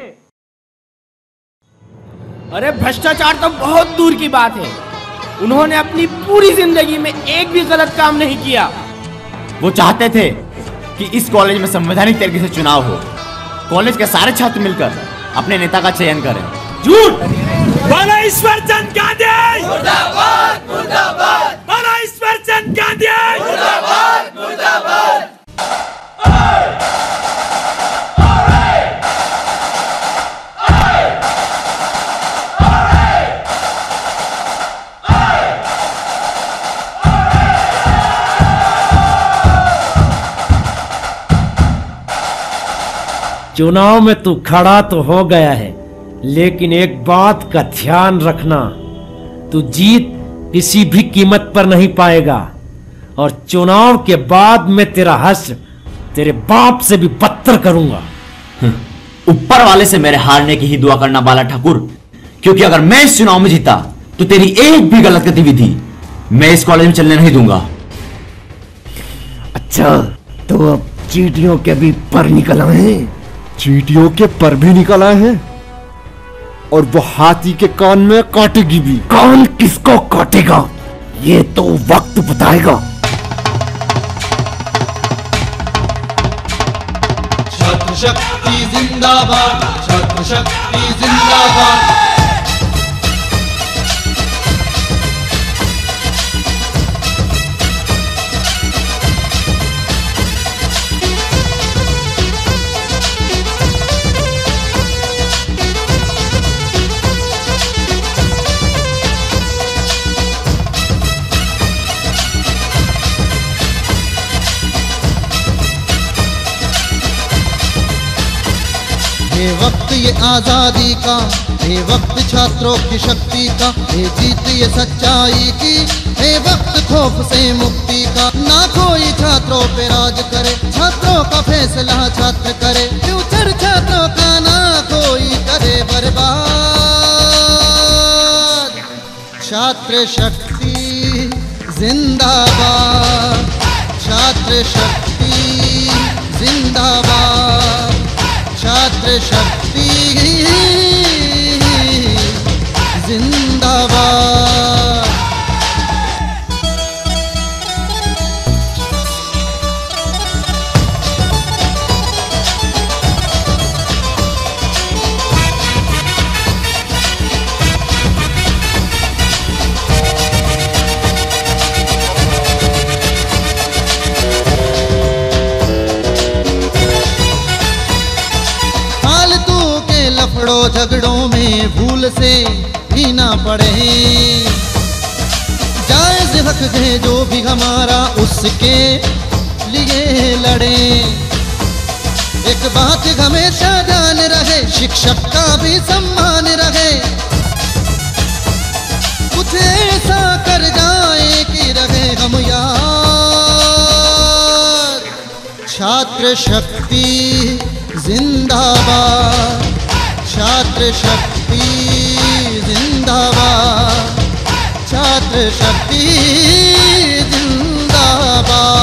अरे भ्रष्टाचार तो बहुत दूर की बात है। उन्होंने अपनी पूरी जिंदगी में एक भी गलत काम नहीं किया। वो चाहते थे कि इस कॉलेज में संवैधानिक तरीके से चुनाव हो, कॉलेज के सारे छात्र मिलकर अपने नेता का चयन करें। झूठ! बोलो ईश्वर चंद गांधी! मुर्दाबाद, मुर्दाबाद! बोलो ईश्वर चंद गांधी! मुर्दाबाद, मुर्दाबाद! चुनाव में तू खड़ा तो हो गया है, लेकिन एक बात का ध्यान रखना, तू जीत किसी भी कीमत पर नहीं पाएगा और चुनाव के बाद मैं तेरा हश्र तेरे बाप से भी बदतर करूंगा। ऊपर वाले से मेरे हारने की ही दुआ करना बाला ठाकुर, क्योंकि अगर मैं इस चुनाव में जीता तो तेरी एक भी गलत गतिविधि मैं इस कॉलेज में चलने नहीं दूंगा। अच्छा, तो अब चींटियों के भी पर निकल आए हैं। चींटियों के पर भी निकल आए हैं और वो हाथी के कान में काटेगी भी। कान किसको काटेगा ये तो वक्त बताएगा। छात्र शक्ति जिंदाबाद, छात्र शक्ति जिंदाबाद। ये वक्त ये आजादी का, ये वक्त छात्रों की शक्ति का, ये जीत ये सच्चाई की, ये वक्त खौफ से मुक्ति का। ना कोई छात्रों पे राज करे, छात्रों का फैसला छात्र करे, फ्यूचर छात्रों का ना कोई करे बर्बाद। छात्र शक्ति जिंदाबाद, छात्र शक्ति जिंदाबाद, छात्र शक्ति जिंदाबाद। लफड़ों झगड़ों में भूल से ही ना पड़े, जायज हक है जो भी हमारा उसके लिए लड़े। एक बात हमेशा ध्यान रहे, शिक्षक का भी सम्मान रहे, कुछ ऐसा कर जाए कि रहे हम याद। छात्र शक्ति जिंदाबाद, छात्र शक्ति जिंदाबाद, छात्र शक्ति जिंदाबाद।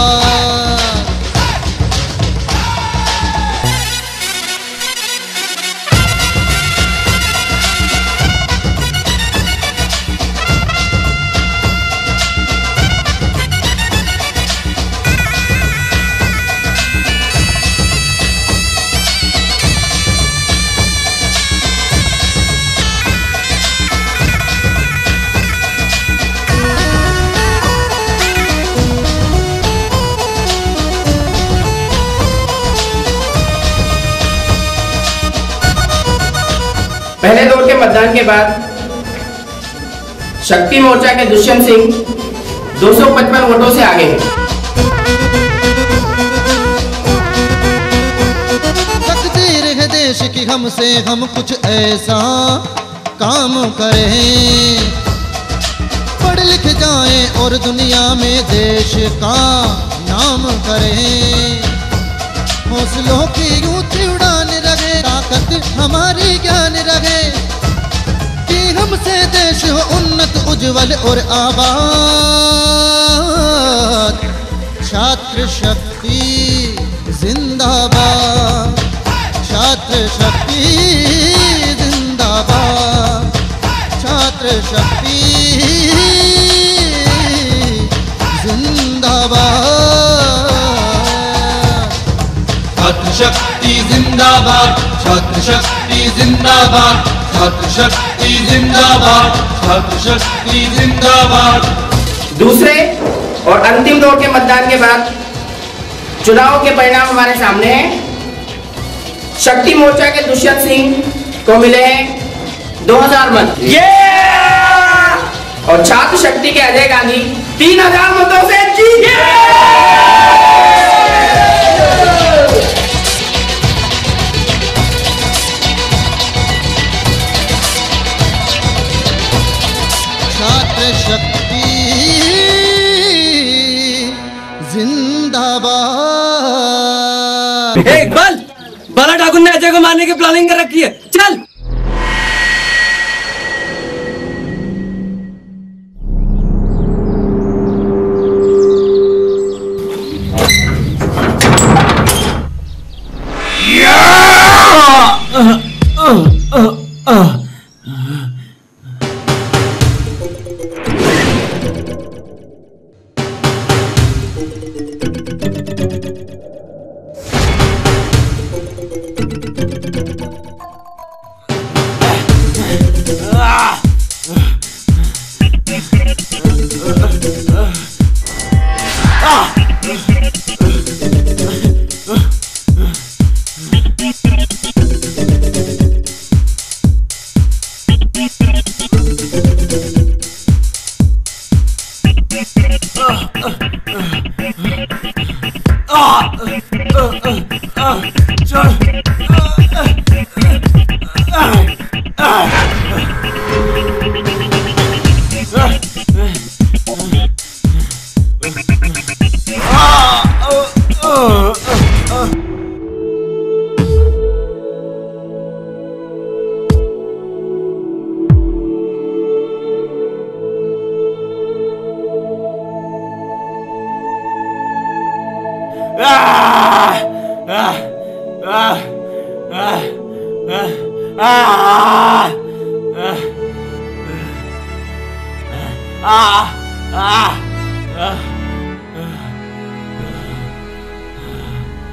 पहले दौर के मतदान के बाद शक्ति मोर्चा के दुष्यंत सिंह 255 वोटों से आगे हैं। तकदीर है देश की हमसे हम कुछ ऐसा काम करें, पढ़ लिख जाएं और दुनिया में देश का नाम करें। हौसलों की ऊंची उड़ान रहे, ताकत हमारी ज्ञान रहे, कि हमसे देश हो उन्नत उज्जवल और आबाद। छात्र शक्ति जिंदाबाद, छात्र शक्ति जिंदाबाद, छात्र शक्ति जिंदाबाद, छात्र शक्ति जिंदाबाद, छात्र शक्ति जिंदाबाद, छात्र शक्ति जिंदाबाद, छात्र शक्ति जिंदाबाद। दूसरे और अंतिम दौर के मतदान के बाद चुनाव के परिणाम हमारे सामने हैं। शक्ति मोर्चा के दुष्यंत सिंह को मिले हैं 2000 मत और छात्र शक्ति के अजय गांधी 3000 मतों से जीत गए। छात्र शक्ति जिंदाबाद। इकबाल, बाला ठाकुर ने अजय को मारने की प्लानिंग कर रखी है, चल।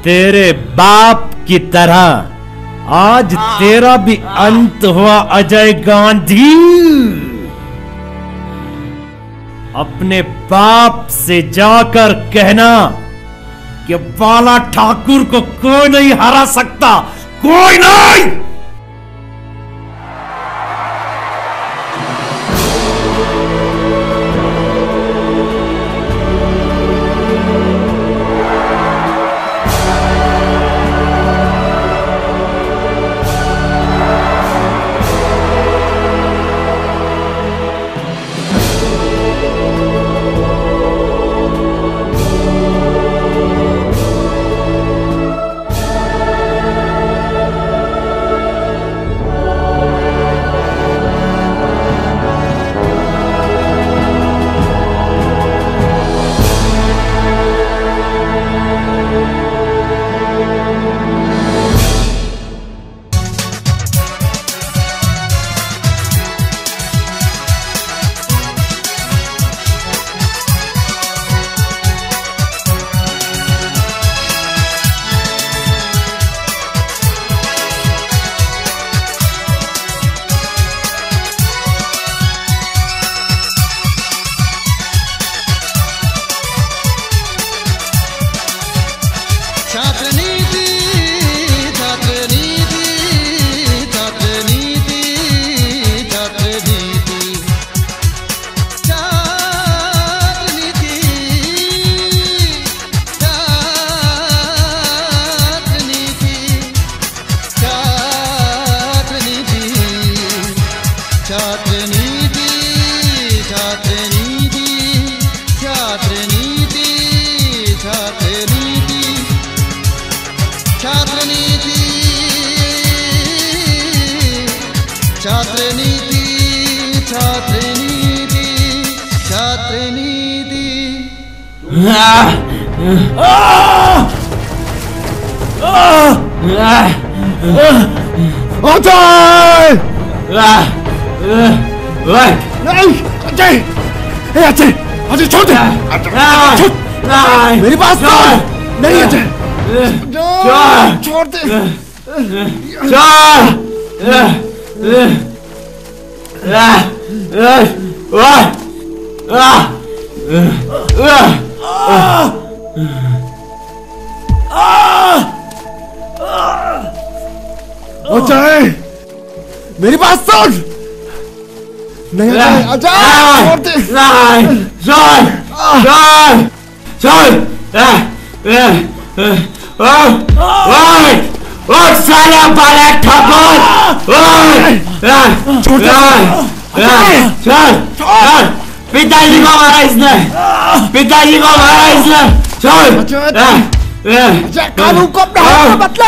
तेरे बाप की तरह आज तेरा भी अंत हुआ अजय गांधी। अपने बाप से जाकर कहना कि बाला ठाकुर को कोई नहीं हरा सकता, कोई नहीं। छात्र नीति छात्र नीति छात्र नीति। अजय अजय अजय छोड़ दे, मेरी बात सुन। नहीं अजय छोड़ दे। अजय मेरी बात सुन। नहीं अजय छोड़ दे। साला बालक ठाकुर, पिताजी को मारा इसने, पिताजी को मारा इसने। छोड़ कानून को अपना हाथ में बदला।